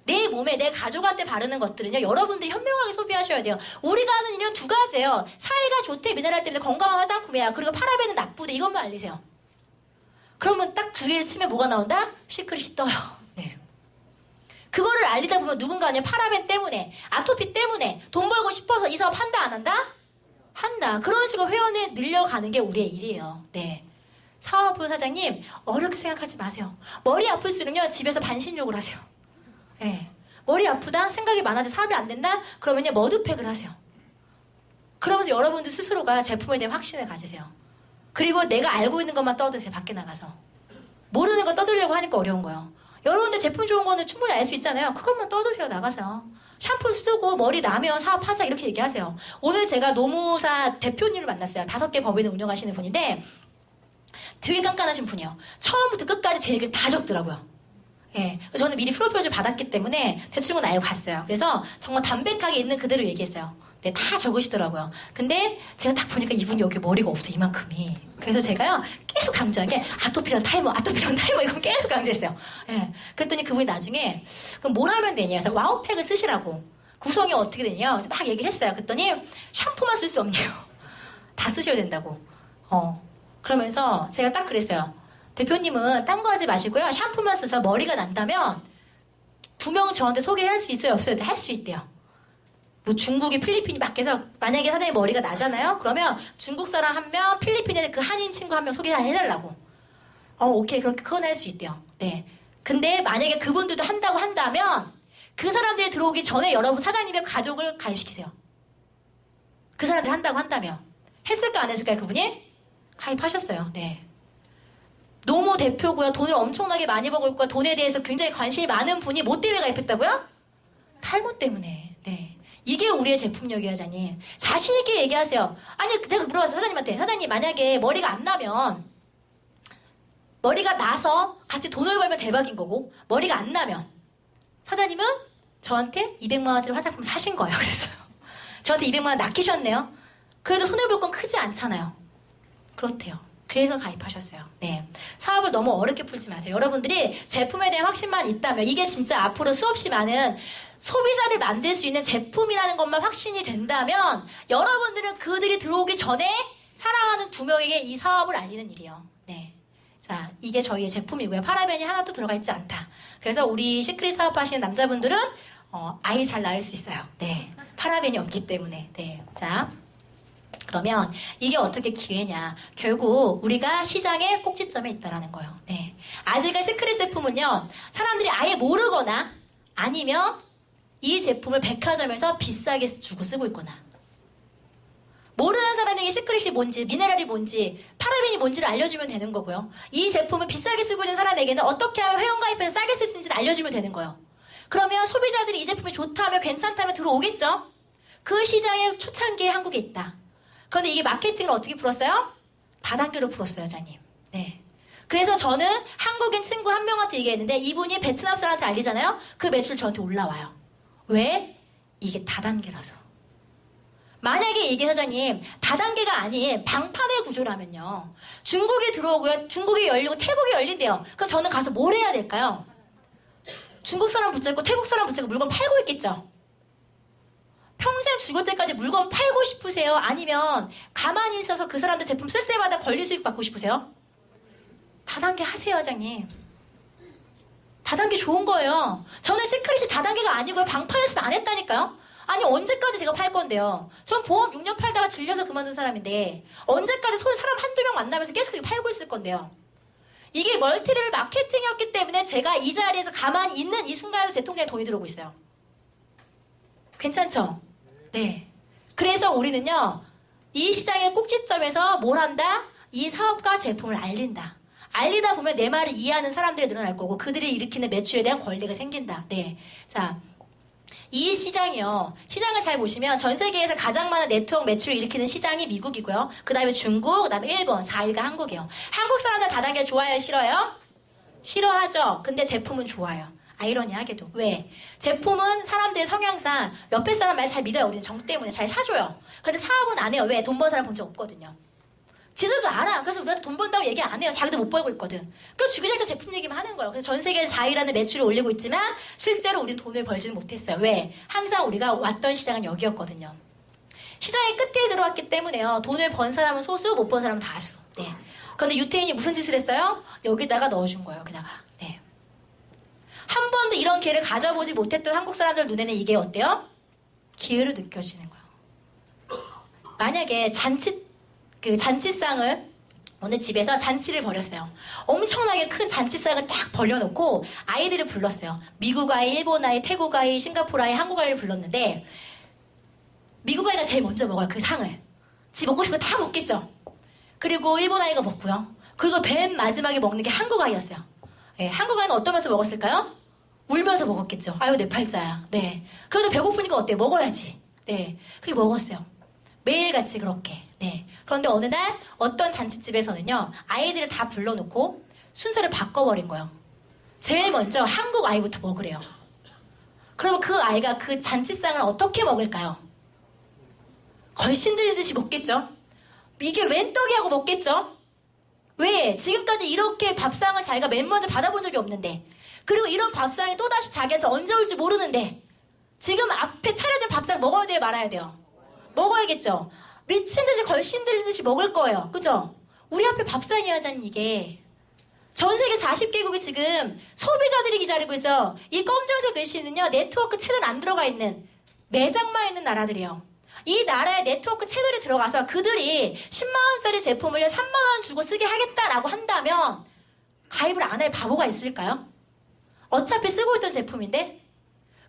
S1: 내 몸에 내 가족한테 바르는 것들은요, 여러분들이 현명하게 소비하셔야 돼요. 우리가 하는 일은 두 가지예요. 사이가 좋대, 미네랄 때문에 건강한 화장품이야. 그리고 파라벤은 나쁘대. 이것만 알리세요. 그러면 딱 두 개를 치면 뭐가 나온다? 시크릿이 떠요. 네. 그거를 알리다 보면 누군가는 파라벤 때문에, 아토피 때문에 돈 벌고 싶어서 이 사업 한다, 안 한다? 한다. 그런 식으로 회원을 늘려가는 게 우리의 일이에요. 네. 사업부 사장님, 어렵게 생각하지 마세요. 머리 아플수록요, 집에서 반신욕을 하세요. 네. 머리 아프다? 생각이 많아서 사업이 안 된다? 그러면요, 머드팩을 하세요. 그러면서 여러분들 스스로가 제품에 대한 확신을 가지세요. 그리고 내가 알고 있는 것만 떠드세요, 밖에 나가서. 모르는 거 떠들려고 하니까 어려운 거예요. 여러분들 제품 좋은 거는 충분히 알 수 있잖아요. 그것만 떠드세요, 나가서. 샴푸 쓰고 머리 나면 사업하자, 이렇게 얘기하세요. 오늘 제가 노무사 대표님을 만났어요. 5개 법인을 운영하시는 분인데 되게 깐깐하신 분이에요. 처음부터 끝까지 제 얘기를 다 적더라고요. 예. 저는 미리 프로포즈를 받았기 때문에 대충은 알고 갔어요. 그래서 정말 담백하게 있는 그대로 얘기했어요. 네, 다 적으시더라고요. 근데 제가 딱 보니까 이분이 여기 머리가 없어, 이만큼이. 그래서 제가요, 계속 강조하게, 아토피랑 타이머, 아토피랑 타이머, 이거 계속 강조했어요. 예. 그랬더니 그분이 나중에, 그럼 뭘 하면 되냐? 그래서 와우팩을 쓰시라고. 구성이 어떻게 되냐? 막 얘기를 했어요. 그랬더니, 샴푸만 쓸 수 없네요. 다 쓰셔야 된다고. 그러면서 제가 딱 그랬어요. 대표님은 딴 거 하지 마시고요. 샴푸만 써서 머리가 난다면, 2명 저한테 소개할 수 있어요? 없어요? 할 수 있대요. 뭐 중국이 필리핀이 밖에서 만약에 사장님 머리가 나잖아요? 그러면 중국 사람 1명, 필리핀에 그 한인 친구 1명 소개해달라고. 오케이. 그렇게 그건 할 수 있대요. 네. 근데 만약에 그분들도 한다고 한다면 그 사람들이 들어오기 전에 여러분 사장님의 가족을 가입시키세요. 그 사람들이 한다고 한다면. 했을까 안 했을까요, 그분이? 가입하셨어요. 네. 노무 대표고요. 돈을 엄청나게 많이 벌고 있고 돈에 대해서 굉장히 관심이 많은 분이 뭐 때문에 가입했다고요? 탈모 때문에. 네. 이게 우리의 제품력이에요, 사장님. 자신있게 얘기하세요. 아니, 제가 물어봤어요, 사장님한테. 사장님, 만약에 머리가 안 나면, 머리가 나서 같이 돈을 벌면 대박인 거고, 머리가 안 나면, 사장님은 저한테 200만원짜리 화장품 사신 거예요, 그랬어요. 저한테 200만원 낚이셨네요. 그래도 손해볼 건 크지 않잖아요. 그렇대요. 그래서 가입하셨어요. 네. 사업을 너무 어렵게 풀지 마세요. 여러분들이 제품에 대한 확신만 있다면, 이게 진짜 앞으로 수없이 많은 소비자를 만들 수 있는 제품이라는 것만 확신이 된다면 여러분들은 그들이 들어오기 전에 사랑하는 2명에게 이 사업을 알리는 일이에요. 네. 자, 이게 저희의 제품이고요. 파라벤이 하나도 들어가 있지 않다. 그래서 우리 시크릿 사업 하시는 남자분들은 아이 잘 낳을 수 있어요. 네. 파라벤이 없기 때문에. 네. 자, 그러면 이게 어떻게 기회냐. 결국 우리가 시장의 꼭지점에 있다라는 거예요. 네. 아직은 시크릿 제품은요, 사람들이 아예 모르거나 아니면 이 제품을 백화점에서 비싸게 주고 쓰고 있거나, 모르는 사람에게 시크릿이 뭔지, 미네랄이 뭔지, 파라벤이 뭔지를 알려주면 되는 거고요. 이 제품을 비싸게 쓰고 있는 사람에게는 어떻게 하면 회원가입해서 싸게 쓸 수 있는지를 알려주면 되는 거예요. 그러면 소비자들이 이 제품이 좋다며 괜찮다며 들어오겠죠? 그 시장의 초창기에 한국에 있다. 그런데 이게 마케팅을 어떻게 풀었어요? 다단계로 풀었어요, 자님. 네. 그래서 저는 한국인 친구 1명한테 얘기했는데 이분이 베트남 사람한테 알리잖아요? 그 매출 저한테 올라와요. 왜? 이게 다단계라서. 만약에 이게 사장님 다단계가 아닌 방판의 구조라면요, 중국에 들어오고요, 중국에 열리고 태국에 열린대요. 그럼 저는 가서 뭘 해야 될까요? 중국 사람 붙잡고 태국 사람 붙잡고 물건 팔고 있겠죠. 평생 죽을 때까지 물건 팔고 싶으세요? 아니면 가만히 있어서 그 사람들 제품 쓸 때마다 권리 수익 받고 싶으세요? 다단계 하세요, 사장님. 다단계 좋은 거예요. 저는 시크릿이 다단계가 아니고요, 방판이었으면 안 했다니까요. 아니, 언제까지 제가 팔 건데요. 전 보험 6년 팔다가 질려서 그만둔 사람인데 언제까지 사람 한두 명 만나면서 계속 팔고 있을 건데요. 이게 멀티레벨 마케팅이었기 때문에 제가 이 자리에서 가만히 있는 이 순간에도 제 통장에 돈이 들어오고 있어요. 괜찮죠? 네. 그래서 우리는요, 이 시장의 꼭지점에서 뭘 한다? 이 사업과 제품을 알린다. 알리다 보면 내 말을 이해하는 사람들이 늘어날 거고 그들이 일으키는 매출에 대한 권리가 생긴다. 네. 자, 이 시장이요. 시장을 잘 보시면 전 세계에서 가장 많은 네트워크 매출을 일으키는 시장이 미국이고요. 그 다음에 중국, 그 다음에 일본, 4위가 한국이에요. 한국 사람들 다단계 좋아요, 싫어요? 싫어하죠. 근데 제품은 좋아요. 아이러니하게도. 왜? 제품은 사람들의 성향상 옆에 사람 말 잘 믿어요. 우리는 정 때문에 잘 사줘요. 근데 사업은 안 해요. 왜? 돈 버는 사람 본 적 없거든요. 지들도 알아. 그래서 우리한테 돈 번다고 얘기 안 해요. 자기도 못 벌고 있거든. 그래서 주기자기도 제품 얘기만 하는 거예요. 그래서 전 세계에서 4위라는 매출을 올리고 있지만 실제로 우리는 돈을 벌지는 못했어요. 왜? 항상 우리가 왔던 시장은 여기였거든요. 시장의 끝에 들어왔기 때문에요. 돈을 번 사람은 소수, 못 번 사람은 다수. 네. 그런데 유태인이 무슨 짓을 했어요? 여기다가 넣어준 거예요. 여기다가. 네. 한 번도 이런 기회를 가져보지 못했던 한국 사람들 눈에는 이게 어때요? 기회로 느껴지는 거예요. 만약에 잔치상을 어느 집에서 잔치를 벌였어요. 엄청나게 큰 잔치상을 딱 벌려놓고 아이들을 불렀어요. 미국 아이, 일본 아이, 태국 아이, 싱가포르 아이, 한국 아이를 불렀는데 미국 아이가 제일 먼저 먹어요. 그 상을. 지 먹고 싶은 거 다 먹겠죠. 그리고 일본 아이가 먹고요. 그리고 맨 마지막에 먹는 게 한국 아이였어요. 네, 한국 아이는 어떠면서 먹었을까요? 울면서 먹었겠죠. 아유 내 팔자야. 네. 그래도 배고프니까 어때요? 먹어야지. 네. 그게 먹었어요. 매일같이 그렇게. 네. 그런데 어느 날 어떤 잔치집에서는요. 아이들을 다 불러놓고 순서를 바꿔버린 거예요. 제일 먼저 한국 아이부터 먹으래요. 그러면 그 아이가 그 잔치상을 어떻게 먹을까요? 걸신 들리듯이 먹겠죠. 이게 웬 떡이 하고 먹겠죠. 왜? 지금까지 이렇게 밥상을 자기가 맨 먼저 받아본 적이 없는데, 그리고 이런 밥상이 또다시 자기한테 언제 올지 모르는데 지금 앞에 차려진 밥상 먹어야 돼요, 말아야 돼요? 먹어야겠죠. 미친 듯이 걸신 들리듯이 먹을 거예요. 그죠? 우리 앞에 밥상이야잖니 이게. 전 세계 40개국이 지금 소비자들이 기다리고 있어요. 이 검정색 글씨는요, 네트워크 채널 안 들어가 있는 매장만 있는 나라들이에요. 이 나라의 네트워크 채널에 들어가서 그들이 10만원짜리 제품을 3만원 주고 쓰게 하겠다라고 한다면 가입을 안 할 바보가 있을까요? 어차피 쓰고 있던 제품인데.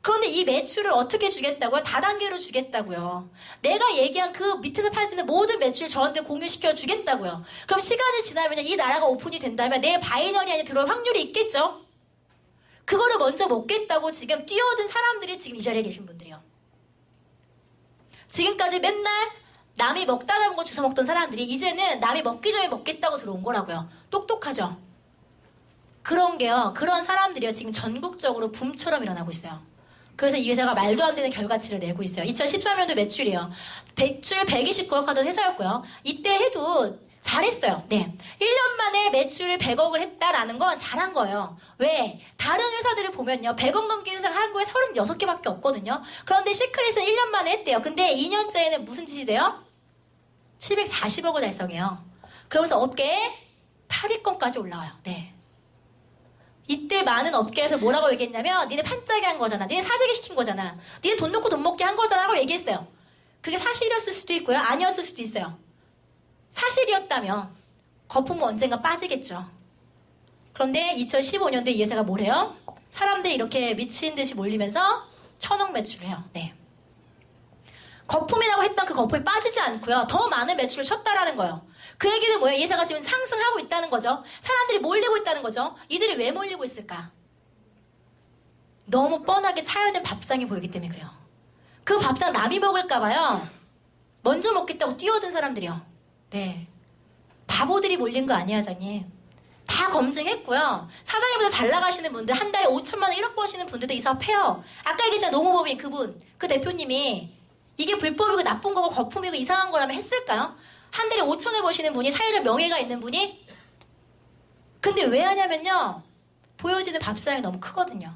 S1: 그런데 이 매출을 어떻게 주겠다고요? 다단계로 주겠다고요. 내가 얘기한 그 밑에서 팔지는 모든 매출 저한테 공유시켜 주겠다고요. 그럼 시간이 지나면 이 나라가 오픈이 된다면 내 바이너리 안에 들어올 확률이 있겠죠? 그거를 먼저 먹겠다고 지금 뛰어든 사람들이 지금 이 자리에 계신 분들이요. 지금까지 맨날 남이 먹다 남은 거 주워 먹던 사람들이 이제는 남이 먹기 전에 먹겠다고 들어온 거라고요. 똑똑하죠? 그런 게요. 그런 사람들이요. 지금 전국적으로 붐처럼 일어나고 있어요. 그래서 이 회사가 말도 안 되는 결과치를 내고 있어요. 2013년도 매출이요. 매출 129억 하던 회사였고요. 이때 해도 잘했어요. 네. 1년 만에 매출을 100억을 했다라는 건 잘한 거예요. 왜? 다른 회사들을 보면요. 100억 넘게 회사가 한국에 36개밖에 없거든요. 그런데 시크릿은 1년 만에 했대요. 근데 2년째에는 무슨 짓이 돼요? 740억을 달성해요. 그러면서 업계에 8위권까지 올라와요. 네. 이때 많은 업계에서 뭐라고 얘기했냐면 니네 판짜기 한 거잖아. 니네 사재기 시킨 거잖아. 니네 돈 놓고 돈 먹게 한 거잖아 하고 얘기했어요. 그게 사실이었을 수도 있고요. 아니었을 수도 있어요. 사실이었다면 거품은 언젠가 빠지겠죠. 그런데 2015년도에 이 회사가 뭐래요? 사람들이 이렇게 미친 듯이 몰리면서 1000억 매출을 해요. 네. 거품이라고 했던 그 거품이 빠지지 않고요. 더 많은 매출을 쳤다라는 거예요. 그 얘기는 뭐예요? 이 회사가 지금 상승하고 있다는 거죠. 사람들이 몰리고 있다는 거죠. 이들이 왜 몰리고 있을까? 너무 뻔하게 차려진 밥상이 보이기 때문에 그래요. 그 밥상 남이 먹을까 봐요. 먼저 먹겠다고 뛰어든 사람들이요. 네. 바보들이 몰린 거 아니야, 사장님. 다 검증했고요. 사장님보다 잘 나가시는 분들, 한 달에 5천만 원, 1억 버시는 분들도 이 사업 해요. 아까 얘기했잖아요. 노무법인 그분, 그 대표님이 이게 불법이고 나쁜 거고 거품이고 이상한 거라면 했을까요? 한 달에 5천을 버시는 분이 사회적 명예가 있는 분이? 근데 왜 하냐면요. 보여지는 밥상이 너무 크거든요.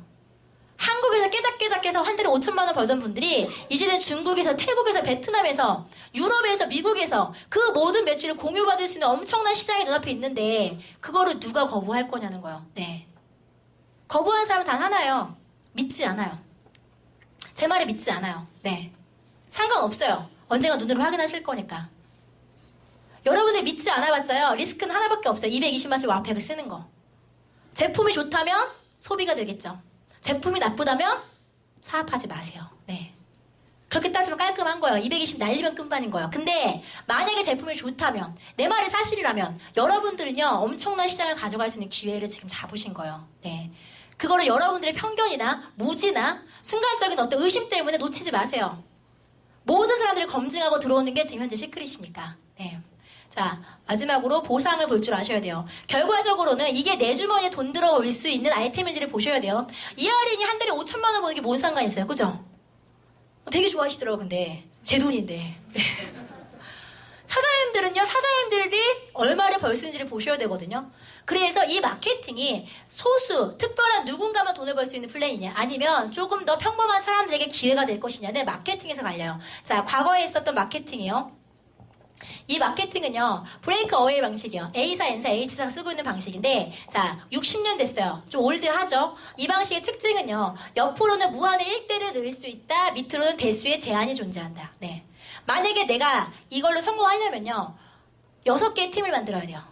S1: 한국에서 깨작깨작해서 한 달에 5천만 원 벌던 분들이 이제는 중국에서, 태국에서, 베트남에서, 유럽에서, 미국에서 그 모든 매출을 공유받을 수 있는 엄청난 시장이 눈앞에 있는데 그거를 누가 거부할 거냐는 거예요. 네. 거부하는 사람은 단 하나예요. 믿지 않아요. 제 말을 믿지 않아요. 네. 상관없어요. 언젠가 눈으로 확인하실 거니까. 여러분들 믿지 않아봤자요. 리스크는 하나밖에 없어요. 220만짜리 와팩을 쓰는 거. 제품이 좋다면 소비가 되겠죠. 제품이 나쁘다면 사업하지 마세요. 네. 그렇게 따지면 깔끔한 거예요. 220 날리면 끝반인 거예요. 근데 만약에 제품이 좋다면, 내 말이 사실이라면 여러분들은요. 엄청난 시장을 가져갈 수 있는 기회를 지금 잡으신 거예요. 네. 그거를 여러분들의 편견이나 무지나 순간적인 어떤 의심 때문에 놓치지 마세요. 모든 사람들이 검증하고 들어오는 게 지금 현재 시크릿이니까. 네. 자, 마지막으로 보상을 볼 줄 아셔야 돼요. 결과적으로는 이게 내 주머니에 돈 들어올 수 있는 아이템인지를 보셔야 돼요. 이하린이 한 달에 5천만 원 버는 게 뭔 상관 있어요? 그죠? 되게 좋아하시더라고요, 근데. 제 돈인데. 사장님들은요, 사장님들이 얼마를 벌 수 있는지를 보셔야 되거든요. 그래서 이 마케팅이 소수, 특별한 누군가만 돈을 벌 수 있는 플랜이냐, 아니면 조금 더 평범한 사람들에게 기회가 될 것이냐는 마케팅에서 갈려요. 자, 과거에 있었던 마케팅이요. 이 마케팅은요, 브레이크 어웨이 방식이요. A사, N사, H사가 쓰고 있는 방식인데, 자, 60년 됐어요. 좀 올드하죠? 이 방식의 특징은요, 옆으로는 무한의 1대를 넣을 수 있다, 밑으로는 대수의 제한이 존재한다. 네. 만약에 내가 이걸로 성공하려면요, 6개의 팀을 만들어야 돼요.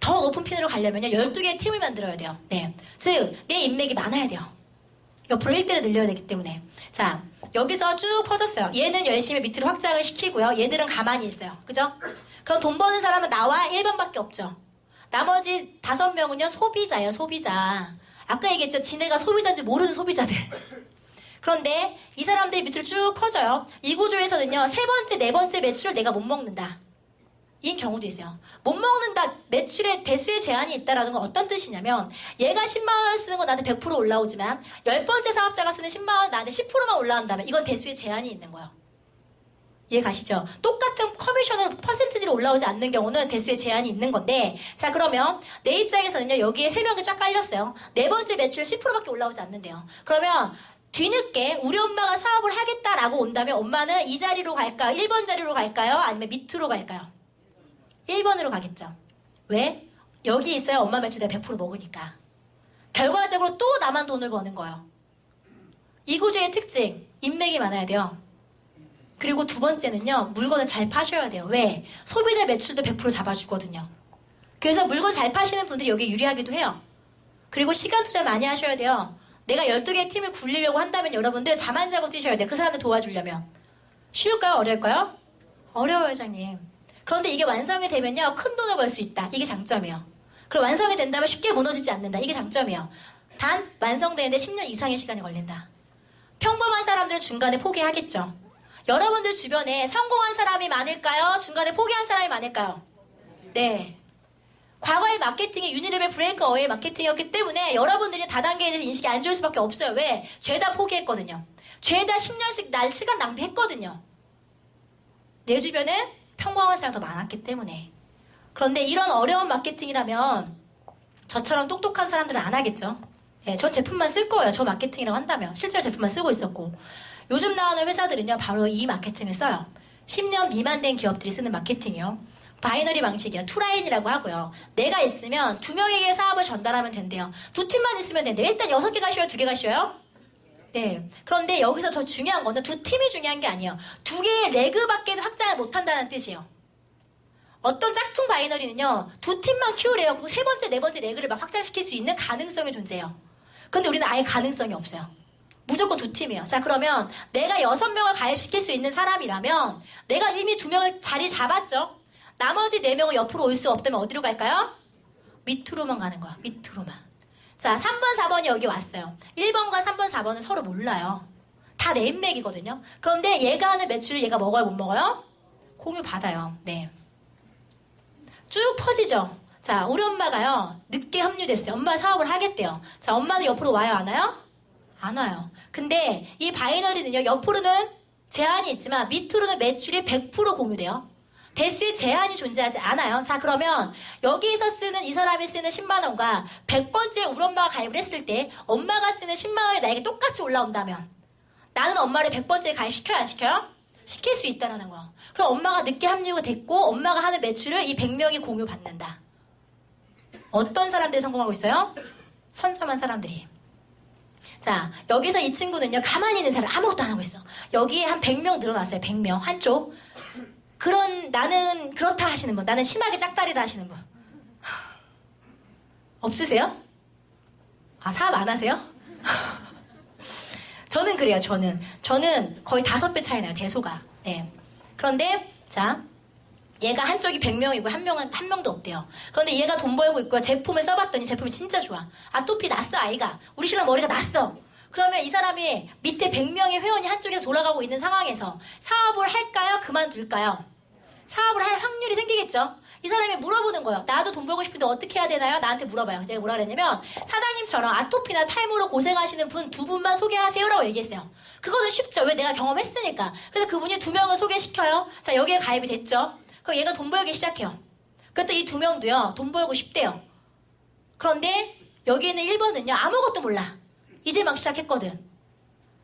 S1: 더 높은 핀으로 가려면요, 12개의 팀을 만들어야 돼요. 네. 즉, 내 인맥이 많아야 돼요. 옆으로 1대를 늘려야 되기 때문에. 자, 여기서 쭉 퍼졌어요. 얘는 열심히 밑으로 확장을 시키고요. 얘들은 가만히 있어요. 그죠? 그럼 돈 버는 사람은 나와 1번밖에 없죠. 나머지 5명은요, 소비자예요, 소비자. 아까 얘기했죠. 지네가 소비자인지 모르는 소비자들. 그런데 이 사람들이 밑으로 쭉 퍼져요. 이 구조에서는요, 3번째, 4번째 매출을 내가 못 먹는다. 이 경우도 있어요. 못 먹는다, 매출의 대수의 제한이 있다라는 건 어떤 뜻이냐면, 얘가 10만 원 쓰는 건 나한테 100% 올라오지만 10번째 사업자가 쓰는 10만 원 나한테 10%만 올라온다면 이건 대수의 제한이 있는 거예요. 이해 가시죠? 똑같은 커미션은 퍼센티지로 올라오지 않는 경우는 대수의 제한이 있는 건데, 자, 그러면 내 입장에서는요, 여기에 3명이 쫙 깔렸어요. 4번째 매출 10%밖에 올라오지 않는데요. 그러면 뒤늦게 우리 엄마가 사업을 하겠다라고 온다면 엄마는 이 자리로 갈까요? 1번 자리로 갈까요? 아니면 밑으로 갈까요? 1번으로 가겠죠. 왜? 여기 있어야 엄마 매출 내가 100% 먹으니까. 결과적으로 또 나만 돈을 버는 거예요. 이 구조의 특징, 인맥이 많아야 돼요. 그리고 두 번째는요, 물건을 잘 파셔야 돼요. 왜? 소비자 매출도 100% 잡아주거든요. 그래서 물건 잘 파시는 분들이 여기에 유리하기도 해요. 그리고 시간 투자 많이 하셔야 돼요. 내가 12개의 팀을 굴리려고 한다면 여러분들 잠 안 자고 뛰셔야 돼요. 그 사람들 도와주려면. 쉬울까요? 어려울까요? 어려워요, 회장님. 그런데 이게 완성이 되면요, 큰 돈을 벌 수 있다. 이게 장점이에요. 그리고 완성이 된다면 쉽게 무너지지 않는다. 이게 장점이에요. 단, 완성되는데 10년 이상의 시간이 걸린다. 평범한 사람들은 중간에 포기하겠죠. 여러분들 주변에 성공한 사람이 많을까요? 중간에 포기한 사람이 많을까요? 네. 과거의 마케팅이 유니레벨 브레이크 어웨이 마케팅이었기 때문에 여러분들이 다단계에 대해서 인식이 안 좋을 수밖에 없어요. 왜? 죄다 포기했거든요. 죄다 10년씩 날 시간 낭비했거든요. 내 주변에 평범한 사람이 더 많았기 때문에. 그런데 이런 어려운 마케팅이라면 저처럼 똑똑한 사람들은 안 하겠죠. 네, 저 제품만 쓸 거예요. 저 마케팅이라고 한다면. 실제로 제품만 쓰고 있었고. 요즘 나오는 회사들은요, 바로 이 마케팅을 써요. 10년 미만 된 기업들이 쓰는 마케팅이요. 바이너리 방식이요. 투라인이라고 하고요. 내가 있으면 2명에게 사업을 전달하면 된대요. 2팀만 있으면 된대요. 일단 6개가 쉬워요? 2개가 쉬워요? 네. 그런데 여기서 더 중요한 거는 2팀이 중요한 게 아니에요. 2개의 레그밖에 확장을 못한다는 뜻이에요. 어떤 짝퉁 바이너리는요, 2팀만 키우래요. 그리고 3번째, 4번째 레그를 막 확장시킬 수 있는 가능성이 존재해요. 근데 우리는 아예 가능성이 없어요. 무조건 2팀이에요. 자, 그러면 내가 6명을 가입시킬 수 있는 사람이라면 내가 이미 2명을 자리 잡았죠? 나머지 4명은 옆으로 올 수 없다면 어디로 갈까요? 밑으로만 가는 거야. 밑으로만. 자, 3번, 4번이 여기 왔어요. 1번과 3번, 4번은 서로 몰라요. 다 내 인맥이거든요. 그런데 얘가 하는 매출을 얘가 먹어요? 못 먹어요? 공유 받아요. 네. 쭉 퍼지죠. 자, 우리 엄마가요, 늦게 합류됐어요. 엄마 사업을 하겠대요. 자, 엄마는 옆으로 와요? 안 와요? 안 와요. 근데 이 바이너리는요, 옆으로는 제한이 있지만 밑으로는 매출이 100% 공유돼요. 대수의 제한이 존재하지 않아요. 자, 그러면 여기에서 쓰는 이 사람이 쓰는 10만 원과 100번째 우리 엄마가 가입을 했을 때 엄마가 쓰는 10만 원이 나에게 똑같이 올라온다면 나는 엄마를 100번째에 가입시켜요? 안 시켜요? 시킬 수 있다는 거예요. 그럼 엄마가 늦게 합류가 됐고 엄마가 하는 매출을 이 100명이 공유받는다. 어떤 사람들이 성공하고 있어요? 선점한 사람들이. 자, 여기서 이 친구는요, 가만히 있는 사람 아무것도 안 하고 있어. 여기에 한 100명 늘어났어요. 100명. 한쪽. 나는 그렇다 하시는 분, 나는 심하게 짝다리다 하시는 분 없으세요? 아, 사업 안 하세요? 저는 그래요. 저는 거의 5배 차이 나요. 대소가. 네. 그런데 자, 얘가 한쪽이 100명이고 한 명도 없대요. 그런데 얘가 돈 벌고 있고요. 제품을 써봤더니 제품이 진짜 좋아. 아토피 났어, 아이가. 우리 신랑 머리가 났어. 그러면 이 사람이 밑에 100명의 회원이 한쪽에서 돌아가고 있는 상황에서 사업을 할까요? 그만둘까요? 사업을 할 확률이 생기겠죠. 이 사람이 물어보는 거예요. 나도 돈 벌고 싶은데 어떻게 해야 되나요? 나한테 물어봐요. 제가 뭐라 그랬냐면 사장님처럼 아토피나 탈모로 고생하시는 분 2분만 소개하세요라고 얘기했어요. 그거는 쉽죠. 왜? 내가 경험했으니까. 그래서 그분이 2명을 소개시켜요. 자, 여기에 가입이 됐죠. 그럼 얘가 돈 벌기 시작해요. 그것도 이 2명도요. 돈 벌고 싶대요. 그런데 여기 있는 1번은요. 아무것도 몰라. 이제 막 시작했거든.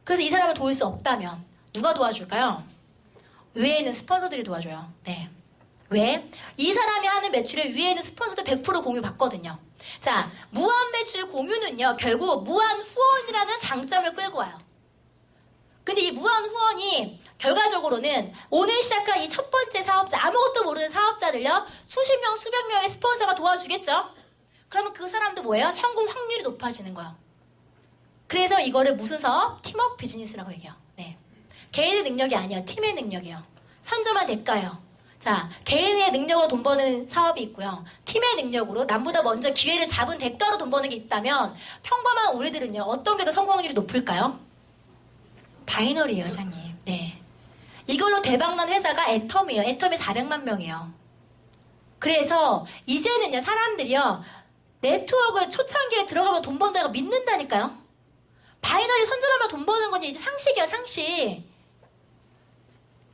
S1: 그래서 이 사람을 도울 수 없다면 누가 도와줄까요? 위에 있는 스폰서들이 도와줘요. 네. 왜? 이 사람이 하는 매출에 위에 있는 스폰서도 100% 공유 받거든요. 자, 무한 매출 공유는요, 결국 무한 후원이라는 장점을 끌고 와요. 근데 이 무한 후원이 결과적으로는 오늘 시작한 이 첫 번째 사업자, 아무것도 모르는 사업자들요, 수십 명, 수백 명의 스폰서가 도와주겠죠? 그러면 그 사람도 뭐예요? 성공 확률이 높아지는 거예요. 그래서 이거를 무슨 사업? 팀워크 비즈니스라고 얘기해요. 네. 개인의 능력이 아니에요. 팀의 능력이에요. 선점한 대가예요. 자, 개인의 능력으로 돈 버는 사업이 있고요. 팀의 능력으로 남보다 먼저 기회를 잡은 대가로 돈 버는 게 있다면 평범한 우리들은요. 어떤 게 더 성공 확률이 높을까요? 바이너리예요, 회장님. 네. 이걸로 대박난 회사가 애텀이에요. 애텀이 400만 명이에요. 그래서 이제는요. 사람들이요. 네트워크 초창기에 들어가면 돈 번다고 믿는다니까요. 바이너리 선전하면 돈 버는 건 이제 상식이야, 상식.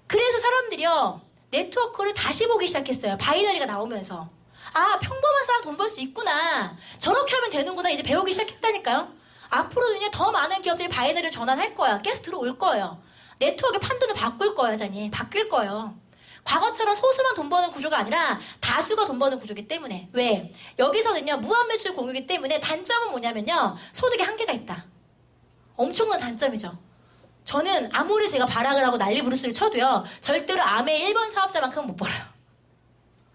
S1: 그래서 사람들이요. 네트워크를 다시 보기 시작했어요. 바이너리가 나오면서. 아, 평범한 사람 돈 벌 수 있구나. 저렇게 하면 되는구나. 이제 배우기 시작했다니까요. 앞으로는요, 더 많은 기업들이 바이너리를 전환할 거예요. 계속 들어올 거예요. 네트워크의 판도는 바꿀 거예요, 자니. 바뀔 거예요. 과거처럼 소수만 돈 버는 구조가 아니라 다수가 돈 버는 구조이기 때문에. 왜? 여기서는요, 무한 매출 공유이기 때문에 단점은 뭐냐면요, 소득에 한계가 있다. 엄청난 단점이죠. 저는 아무리 제가 발악을 하고 난리 부르스를 쳐도요. 절대로 암의 1번 사업자만큼은 못 벌어요.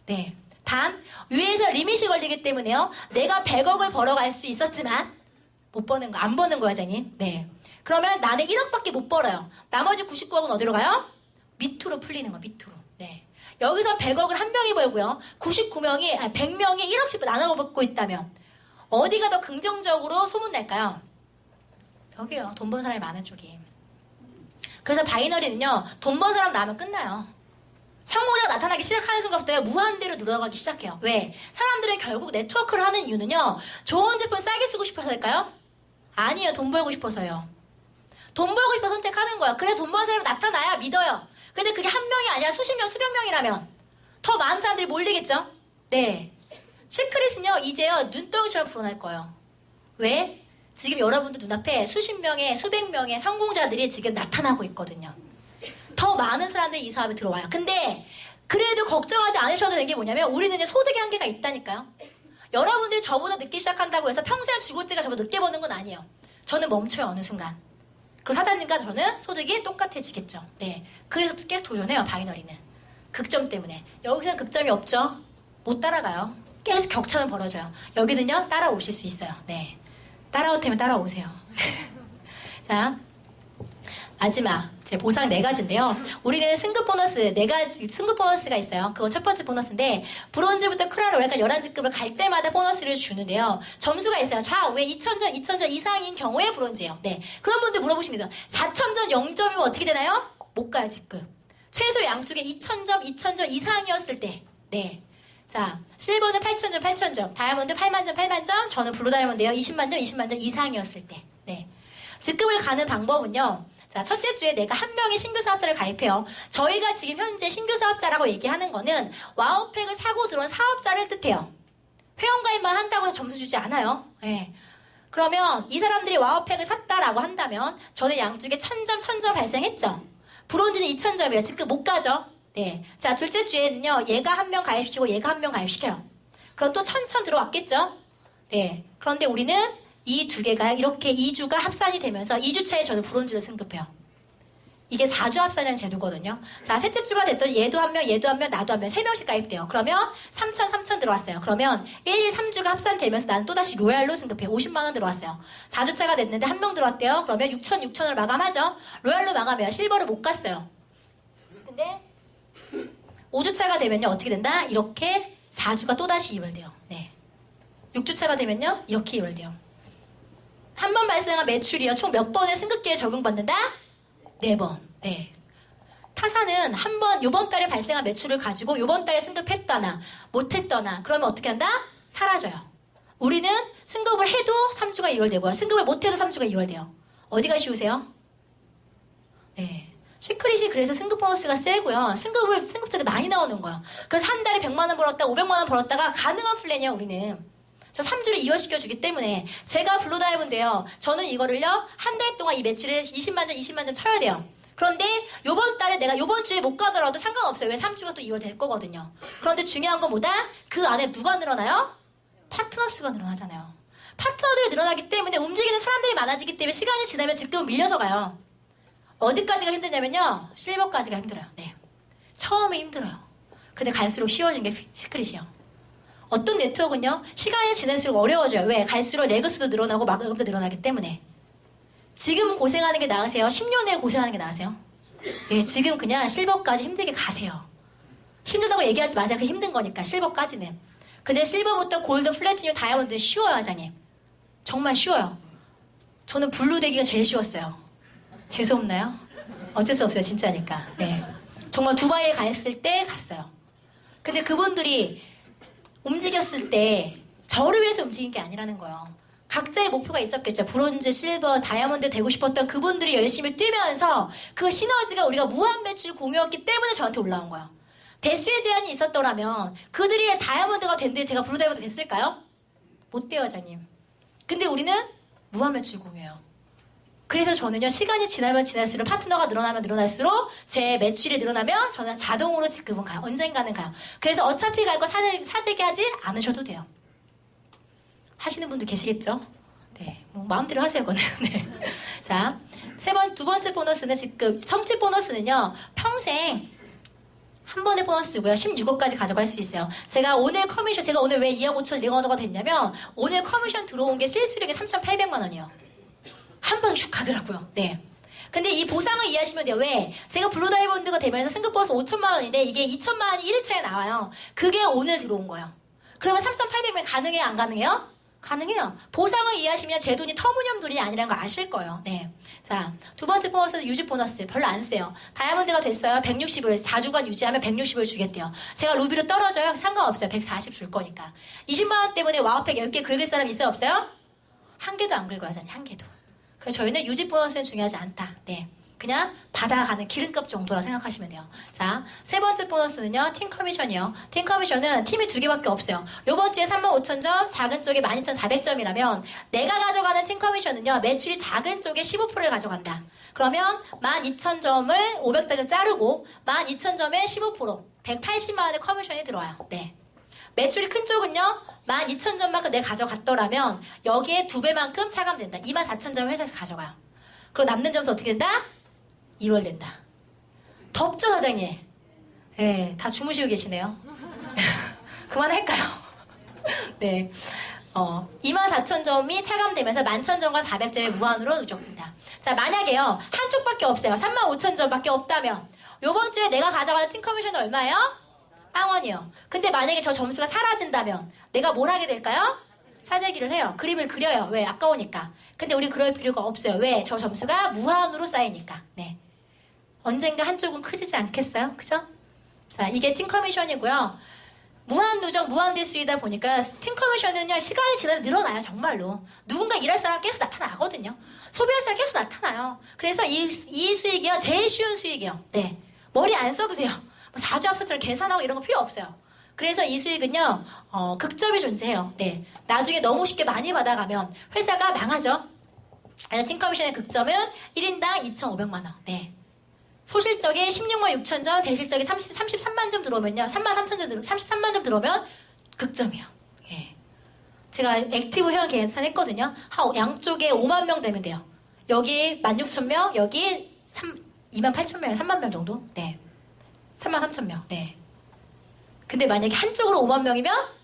S1: 네. 단 위에서 리밋이 걸리기 때문에요. 내가 100억을 벌어갈 수 있었지만 못 버는 거, 안 버는 거야, 자님. 네. 그러면 나는 1억밖에 못 벌어요. 나머지 99억은 어디로 가요? 밑으로 풀리는 거, 밑으로. 네. 여기서 100억을 한 명이 벌고요. 99명이, 100명이 1억씩 나눠 먹고 있다면 어디가 더 긍정적으로 소문날까요? 여기요. 돈 번 사람이 많은 쪽이. 그래서 바이너리는요. 돈 번 사람 나오면 끝나요. 성공자가 나타나기 시작하는 순간부터 무한대로 늘어가기 시작해요. 왜? 사람들은 결국 네트워크를 하는 이유는요. 좋은 제품 싸게 쓰고 싶어서일까요? 아니에요. 돈 벌고 싶어서요. 돈 벌고 싶어서 선택하는 거예요. 그래 돈 버는 사람이 나타나야 믿어요. 근데 그게 한 명이 아니라 수십 명, 수백 명이라면 더 많은 사람들이 몰리겠죠? 네. 시크릿은요. 이제요. 눈덩이처럼 불어날 거예요. 왜? 지금 여러분들 눈앞에 수십 명의, 수백 명의 성공자들이 지금 나타나고 있거든요. 더 많은 사람들이 이 사업에 들어와요. 근데 그래도 걱정하지 않으셔도 되는 게 뭐냐면 우리는 이제 소득의 한계가 있다니까요. 여러분들이 저보다 늦게 시작한다고 해서 평생 죽을 때가 저보다 늦게 버는 건 아니에요. 저는 멈춰요, 어느 순간. 그 사장님과 저는 소득이 똑같아지겠죠. 네. 그래서 계속 도전해요, 바이너리는. 극점 때문에. 여기서는 극점이 없죠. 못 따라가요. 계속 격차는 벌어져요. 여기는요, 따라오실 수 있어요. 네. 따라오면 따라오세요. 자, 마지막 제 보상 4가지인데요. 우리는 승급 보너스 승급 보너스가 있어요. 그건 첫 번째 보너스인데 브론즈부터 크라로 약간 11직급을 갈 때마다 보너스를 주는데요. 점수가 있어요. 좌우에 2000점 이상인 경우에 브론즈예요. 네, 그런 분들 물어보시면 4000점 0점이면 어떻게 되나요? 못 가요, 직급. 최소 양쪽에 2000점 이상이었을 때. 네. 자, 실버는 8000점, 다이아몬드 8만점, 저는 블루 다이아몬드요. 20만점 이상이었을 때. 네. 직급을 가는 방법은요. 자, 첫째 주에 내가 한 명의 신규 사업자를 가입해요. 저희가 지금 현재 신규 사업자라고 얘기하는 거는 와우팩을 사고 들어온 사업자를 뜻해요. 회원가입만 한다고 해서 점수 주지 않아요. 네. 그러면 이 사람들이 와우팩을 샀다라고 한다면 저는 양쪽에 1000점 발생했죠. 브론즈는 2000점이에요. 직급 못 가죠. 네. 자, 둘째 주에는요, 얘가 한 명 가입시키고 얘가 한 명 가입시켜요. 그럼 또 1000 들어왔겠죠? 네. 그런데 우리는 이 두 개가 이렇게 2주가 합산이 되면서 2주차에 저는 브론즈를 승급해요. 이게 4주 합산이라는 제도거든요. 자, 셋째 주가 됐더니 얘도 한 명, 나도 한 명, 3명씩 가입돼요. 그러면 3,000 들어왔어요. 그러면 1, 2, 3주가 합산되면서 나는 또다시 로얄로 승급해요. 50만원 들어왔어요. 4주차가 됐는데 한 명 들어왔대요. 그러면 6,000을 마감하죠. 로얄로 마감해요. 실버를 못 갔어요. 근데 5주차가 되면요. 어떻게 된다? 이렇게 4주가 또다시 이월돼요. 네. 6주차가 되면요. 이렇게 이월돼요. 한 번 발생한 매출이요. 총 몇 번의 승급기에 적용받는다? 4번. 네. 타사는 한번 요번 달에 발생한 매출을 가지고 요번 달에 승급했거나 못했거나 그러면 어떻게 한다? 사라져요. 우리는 승급을 해도 3주가 2월 되고요. 승급을 못해도 3주가 2월 돼요. 어디가 쉬우세요? 네. 시크릿이 그래서 승급 보너스가 세고요. 승급자들이 많이 나오는 거예요. 그래서 한 달에 100만 원 벌었다, 500만 원 벌었다가 가능한 플랜이에요, 우리는. 저 3주를 이월시켜주기 때문에 제가 블루다이아몬드예요. 저는 이거를요, 한 달 동안 이 매출을 20만 점, 20만 점 쳐야 돼요. 그런데 요번 달에 내가 요번 주에 못 가더라도 상관없어요. 왜 3주가 또 2월 될 거거든요. 그런데 중요한 건 뭐다? 그 안에 누가 늘어나요? 파트너 수가 늘어나잖아요. 파트너들이 늘어나기 때문에 움직이는 사람들이 많아지기 때문에 시간이 지나면 지금은 밀려서 가요. 어디까지가 힘드냐면요. 실버까지가 힘들어요. 네. 처음에 힘들어요. 근데 갈수록 쉬워진 게 시크릿이요. 어떤 네트워크는요. 시간이 지날수록 어려워져요. 왜? 갈수록 레그수도 늘어나고 마감도 늘어나기 때문에. 지금 고생하는 게 나으세요? 10년 내에 고생하는 게 나으세요? 예, 지금 그냥 실버까지 힘들게 가세요. 힘들다고 얘기하지 마세요. 그게 힘든 거니까 실버까지는. 근데 실버부터 골드, 플래티늄, 다이아몬드는 쉬워요, 사장님. 정말 쉬워요. 저는 블루 되기가 제일 쉬웠어요. 재수없나요? 어쩔 수 없어요, 진짜니까. 네. 정말 두바이에 갔을 때 갔어요. 근데 그분들이 움직였을 때 저를 위해서 움직인 게 아니라는 거예요. 각자의 목표가 있었겠죠. 브론즈, 실버, 다이아몬드 되고 싶었던 그분들이 열심히 뛰면서 그 시너지가 우리가 무한 매출 공유였기 때문에 저한테 올라온 거예요. 대수의 제한이 있었더라면 그들이 다이아몬드가 된데 제가 블루 다이아몬드 됐을까요? 못 돼요, 사장님. 근데 우리는 무한 매출 공유예요. 그래서 저는요, 시간이 지나면 지날수록 파트너가 늘어나면 늘어날수록 제 매출이 늘어나면 저는 자동으로 지급은 가요. 언젠가는 가요. 그래서 어차피 갈 거 사재기 하지 않으셔도 돼요. 하시는 분들 계시겠죠? 네. 뭐 마음대로 하세요, 그거는. 네. 자, 두 번째 보너스는 지금, 성취 보너스는요, 평생 한 번의 보너스고요. 16억까지 가져갈 수 있어요. 제가 오늘 왜 2억 5천 1억원어가 됐냐면, 오늘 커미션 들어온 게 실수령이 3,800만 원이에요. 한 방에 슉 가더라고요. 네. 근데 이 보상을 이해하시면 돼요. 왜? 제가 블루다이아몬드가 되면서 승급 보너스 5천만 원인데 이게 2천만 원이 1일차에 나와요. 그게 오늘 들어온 거예요. 그러면 3,800명 가능해요? 안 가능해요? 가능해요. 보상을 이해하시면 제 돈이 터무니없는 돈이 아니라는 걸 아실 거예요. 네. 자, 두 번째 보너스는 유지 보너스. 별로 안 세요. 다이아몬드가 됐어요. 160을 4주간 유지하면 160을 주겠대요. 제가 루비로 떨어져요. 상관없어요. 140 줄 거니까. 20만 원 때문에 와우팩 10개 긁을 사람 있어요? 없어요? 한 개도 안 긁어야 하잖아요. 한 개도. 그래서 저희는 유지 보너스는 중요하지 않다. 네. 그냥 받아가는 기름값 정도라 생각하시면 돼요. 자, 세 번째 보너스는요, 팀 커미션이요. 팀 커미션은 팀이 2개밖에 없어요. 요번 주에 35,000점, 작은 쪽에 12,400점이라면 내가 가져가는 팀 커미션은요, 매출이 작은 쪽에 15%를 가져간다. 그러면 12,000점을 500달러 자르고 12,000점에 15%, 180만 원의 커미션이 들어와요. 네. 매출이 큰 쪽은요, 12,000점만큼 내가 가져갔더라면 여기에 2배만큼 차감된다. 24,000점 회사에서 가져가요. 그리고 남는 점수 어떻게 된다? 2월 된다. 덥죠, 사장님? 네, 다 주무시고 계시네요. 그만할까요? 네. 24,000점이 차감되면서 11,000점과 400점이 무한으로 누적된다. 자, 만약에요, 한쪽밖에 없어요. 35,000점밖에 없다면, 요번 주에 내가 가져가는 팀 커미션은 얼마예요? 빵원이요. 근데 만약에 저 점수가 사라진다면, 내가 뭘 하게 될까요? 사재기를 해요. 그림을 그려요. 왜? 아까우니까. 근데 우리 그럴 필요가 없어요. 왜? 저 점수가 무한으로 쌓이니까. 네. 언젠가 한쪽은 커지지 않겠어요? 그죠? 자, 이게 팀 커미션이고요. 무한 누적, 무한 대수이다 보니까 팀 커미션은요, 시간이 지나면 늘어나요, 정말로. 누군가 일할 사람 계속 나타나거든요. 소비할 사람 계속 나타나요. 그래서 이 수익이요, 제일 쉬운 수익이요. 네. 머리 안 써도 돼요. 뭐 사주합사처럼 계산하고 이런 거 필요 없어요. 그래서 이 수익은요, 극점이 존재해요. 네. 나중에 너무 쉽게 많이 받아가면 회사가 망하죠. 팀 커미션의 극점은 1인당 2,500만원. 네. 소실적에 16만 6천 점, 대실적에 33만 점 들어오면요. 3만 3천 점 33만 점 들어오면 극점이요. 예. 제가 액티브 회원 계산했거든요. 양쪽에 5만 명 되면 돼요. 여기 16,000명, 여기 2만 8천 명, 3만 명 정도? 네. 3만 3천 명. 네. 근데 만약에 한쪽으로 5만 명이면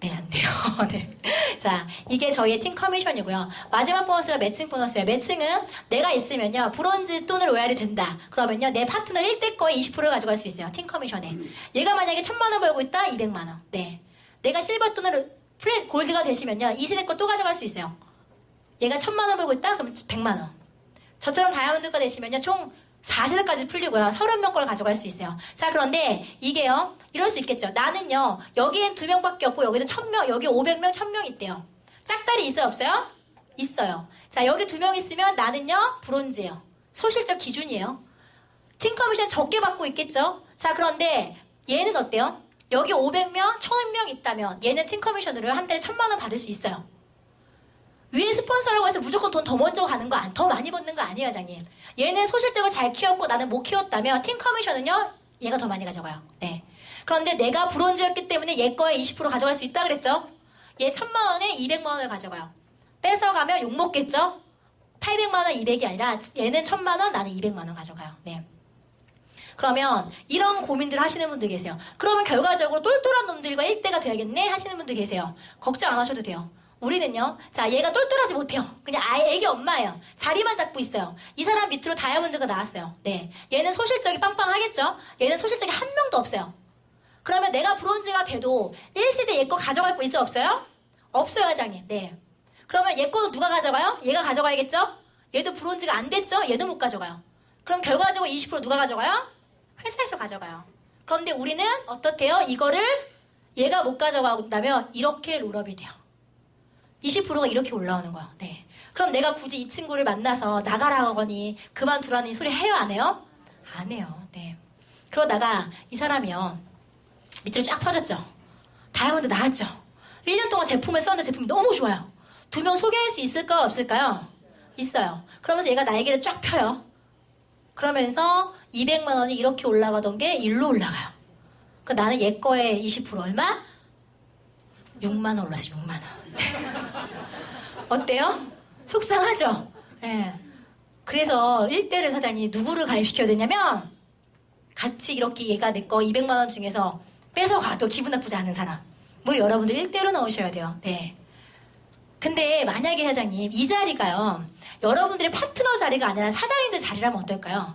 S1: 네, 안 돼요. 네. 자, 이게 저희의 팀 커미션이고요. 마지막 보너스가 매칭 보너스예요. 매칭은 내가 있으면요, 브론즈 또는 로얄이 된다. 그러면요, 내 파트너 1대 거에 20%를 가져갈 수 있어요. 팀 커미션에. 얘가 만약에 1,000만 원 벌고 있다, 200만 원. 네. 내가 실버 또는 골드가 되시면요, 2세대 거 또 가져갈 수 있어요. 얘가 1,000만 원 벌고 있다, 그러면 100만 원. 저처럼 다이아몬드가 되시면요, 총 4세대까지 풀리고요. 30명 걸 가져갈 수 있어요. 자, 그런데 이게요. 이럴 수 있겠죠. 나는요. 여기엔 2명밖에 없고 여기는 1000명, 여기 500명, 1000명 있대요. 짝다리 있어요? 없어요? 있어요. 자, 여기 2명 있으면 나는요. 브론즈예요. 소실적 기준이에요. 팀 커미션 적게 받고 있겠죠? 자, 그런데 얘는 어때요? 여기 500명, 1000명 있다면 얘는 팀 커미션으로 한 달에 1000만 원 받을 수 있어요. 위에 스폰서라고 해서 무조건 돈 더 먼저 가는 거, 더 많이 받는 거 아니에요, 장님. 얘는 소실적을 잘 키웠고 나는 못 키웠다면 팀 커미션은요, 얘가 더 많이 가져가요. 네. 그런데 내가 브론즈였기 때문에 얘 거에 20% 가져갈 수 있다 그랬죠? 얘 1000만 원에 200만 원을 가져가요. 뺏어가면 욕먹겠죠? 800만 원, 200이 아니라 얘는 1000만 원, 나는 200만 원 가져가요. 네. 그러면 이런 고민들 하시는 분들 계세요. 그러면 결과적으로 똘똘한 놈들과 1대가 돼야겠네 하시는 분들 계세요. 걱정 안 하셔도 돼요. 우리는요. 자, 얘가 똘똘하지 못해요. 그냥 애기 엄마예요. 자리만 잡고 있어요. 이 사람 밑으로 다이아몬드가 나왔어요. 네. 얘는 소실적이 빵빵하겠죠? 얘는 소실적이 한 명도 없어요. 그러면 내가 브론즈가 돼도 1세대 얘 거 가져갈 거 있어요? 없어요? 없어요, 회장님. 네. 그러면 얘 거는 누가 가져가요? 얘가 가져가야겠죠? 얘도 브론즈가 안 됐죠? 얘도 못 가져가요. 그럼 결과적으로 20% 누가 가져가요? 회사에서 가져가요. 그런데 우리는 어떻대요? 이거를 얘가 못 가져간다면 이렇게 롤업이 돼요. 20%가 이렇게 올라오는 거예요. 네. 그럼 내가 굳이 이 친구를 만나서 나가라고 하거니 그만두라는 소리 해요? 안 해요? 안 해요. 네. 그러다가 이 사람이요. 밑으로 쫙 퍼졌죠. 다이아몬드 나왔죠. 1년 동안 제품을 썼는데 제품이 너무 좋아요. 2명 소개할 수 있을까 없을까요? 있어요. 그러면서 얘가 날개를 쫙 펴요. 그러면서 200만 원이 이렇게 올라가던 게 1로 올라가요. 그 나는 얘 거에 20% 얼마? 6만 원 올랐어요. 6만 원. 어때요? 속상하죠? 예. 네. 그래서 1대를 사장님이 누구를 가입시켜야 되냐면 같이 이렇게 얘가 내 거 200만 원 중에서 뺏어가도 기분 나쁘지 않은 사람. 뭐 여러분들 1대로 넣으셔야 돼요. 네. 근데 만약에 사장님 이 자리가요. 여러분들의 파트너 자리가 아니라 사장님들 자리라면 어떨까요?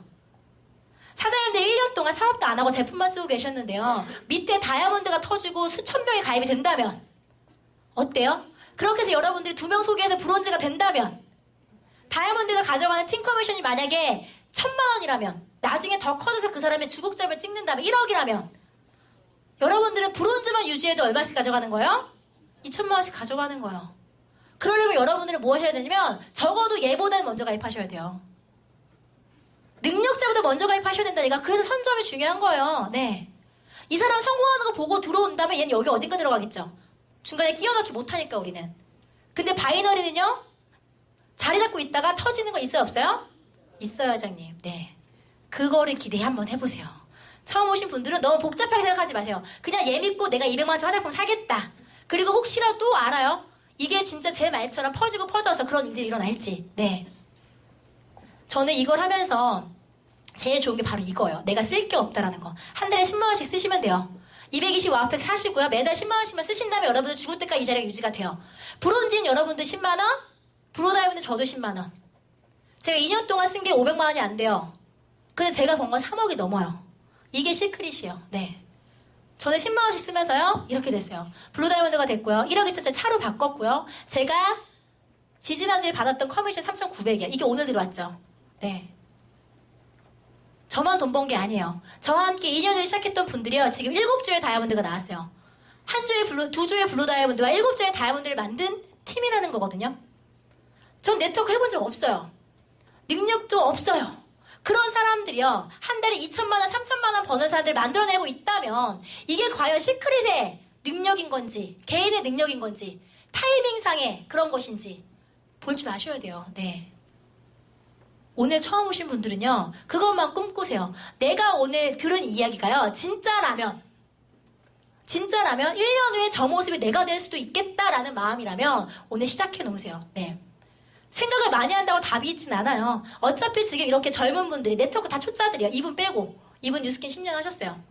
S1: 사장님들 1년 동안 사업도 안 하고 제품만 쓰고 계셨는데요. 밑에 다이아몬드가 터지고 수천 명이 가입이 된다면 어때요? 그렇게 해서 여러분들이 2명 소개해서 브론즈가 된다면 다이아몬드가 가져가는 팀 커미션이 만약에 1000만 원이라면 나중에 더 커져서 그 사람의 주국점을 찍는다면 1억이라면 여러분들은 브론즈만 유지해도 얼마씩 가져가는 거예요? 2천만 원씩 가져가는 거예요. 그러려면 여러분들은 뭐 하셔야 되냐면 적어도 얘보다는 먼저 가입하셔야 돼요. 능력자보다 먼저 가입하셔야 된다니까. 그래서 선점이 중요한 거예요. 네. 이 사람 성공하는 거 보고 들어온다면 얘는 여기 어딘가 들어가겠죠. 중간에 끼워 넣기 못하니까 우리는. 근데 바이너리는요. 자리 잡고 있다가 터지는 거 있어요? 없어요? 있어요, 회장님. 네. 그거를 기대 한번 해보세요. 처음 오신 분들은 너무 복잡하게 생각하지 마세요. 그냥 얘 믿고 내가 200만 원짜리 화장품 사겠다. 그리고 혹시라도 알아요. 이게 진짜 제 말처럼 퍼지고 퍼져서 그런 일들이 일어날지. 네. 저는 이걸 하면서 제일 좋은 게 바로 이거예요. 내가 쓸 게 없다라는 거. 한 달에 10만 원씩 쓰시면 돼요. 220 와우팩 사시고요. 매달 10만 원씩만 쓰신 다음에 여러분들 죽을 때까지 이 자리가 유지가 돼요. 브론즈인 여러분들 10만 원, 브로다이아몬드 저도 10만 원. 제가 2년 동안 쓴 게 500만 원이 안 돼요. 근데 제가 번 건 3억이 넘어요. 이게 시크릿이에요. 네. 저는 10만 원씩 쓰면서요. 이렇게 됐어요. 블루다이아몬드가 됐고요. 1억 2천째 차로 바꿨고요. 제가 지지난주에 받았던 커미션 3,900이야. 이게 오늘 들어왔죠. 네. 저만 돈 번 게 아니에요. 저와 함께 2년을 시작했던 분들이요. 지금 7조의 다이아몬드가 나왔어요. 한 조의 2조의 블루 다이아몬드와 7조의 다이아몬드를 만든 팀이라는 거거든요. 전 네트워크 해본 적 없어요. 능력도 없어요. 그런 사람들이요. 한 달에 2천만 원, 3천만 원 버는 사람들 만들어내고 있다면 이게 과연 시크릿의 능력인 건지 개인의 능력인 건지 타이밍상의 그런 것인지 볼 줄 아셔야 돼요. 네. 오늘 처음 오신 분들은요. 그것만 꿈꾸세요. 내가 오늘 들은 이야기가요. 진짜라면 1년 후에 저 모습이 내가 될 수도 있겠다라는 마음이라면 오늘 시작해 놓으세요. 네. 생각을 많이 한다고 답이 있진 않아요. 어차피 지금 이렇게 젊은 분들이 네트워크 다 초짜들이에요. 이분 빼고. 이분 뉴스킨 10년 하셨어요.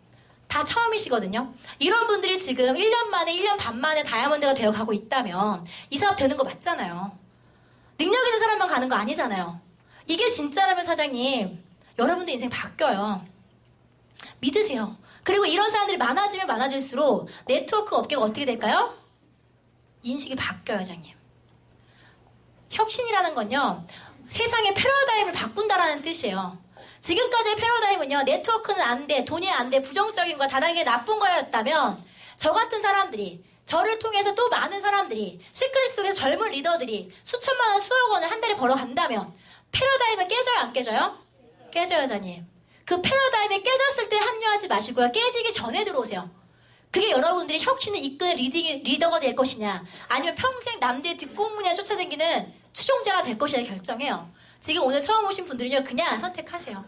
S1: 다 처음이시거든요. 이런 분들이 지금 1년 만에 1년 반 만에 다이아몬드가 되어가고 있다면 이 사업 되는 거 맞잖아요. 능력 있는 사람만 가는 거 아니잖아요. 이게 진짜라면 사장님 여러분들 인생 바뀌어요. 믿으세요. 그리고 이런 사람들이 많아지면 많아질수록 네트워크 업계가 어떻게 될까요? 인식이 바뀌어요, 사장님. 혁신이라는 건요. 세상의 패러다임을 바꾼다라는 뜻이에요. 지금까지의 패러다임은요, 네트워크는 안 돼, 돈이 안 돼, 부정적인 거, 다단계 나쁜 거였다면, 저 같은 사람들이, 저를 통해서 또 많은 사람들이, 시크릿 속에서 젊은 리더들이 수천만 원, 수억 원을 한 달에 벌어간다면, 패러다임은 깨져요, 안 깨져요? 깨져요, 여자님. 그 패러다임이 깨졌을 때 합류하지 마시고요. 깨지기 전에 들어오세요. 그게 여러분들이 혁신을 이끄는 리더가 될 것이냐, 아니면 평생 남들의 뒷공무니에 쫓아다니는 추종자가 될 것이냐 결정해요. 지금 오늘 처음 오신 분들은요, 그냥 선택하세요.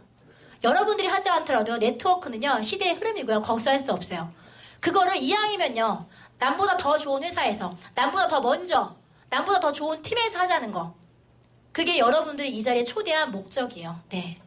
S1: 여러분들이 하지 않더라도 네트워크는요, 시대의 흐름이고요. 거스할 수 없어요. 그거를 이왕이면요, 남보다 더 좋은 회사에서, 남보다 더 먼저, 남보다 더 좋은 팀에서 하자는 거. 그게 여러분들이 이 자리에 초대한 목적이에요. 네.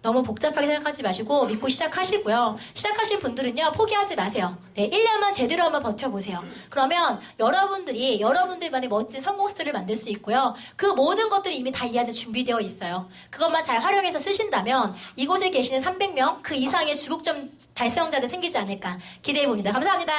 S1: 너무 복잡하게 생각하지 마시고 믿고 시작하시고요. 시작하실 분들은요, 포기하지 마세요. 네, 1년만 제대로 한번 버텨보세요. 그러면 여러분들이 여러분들만의 멋진 성공 스토리를 만들 수 있고요. 그 모든 것들이 이미 다 이 안에 준비되어 있어요. 그것만 잘 활용해서 쓰신다면 이곳에 계시는 300명 그 이상의 주국점 달성자들 생기지 않을까 기대해봅니다. 감사합니다.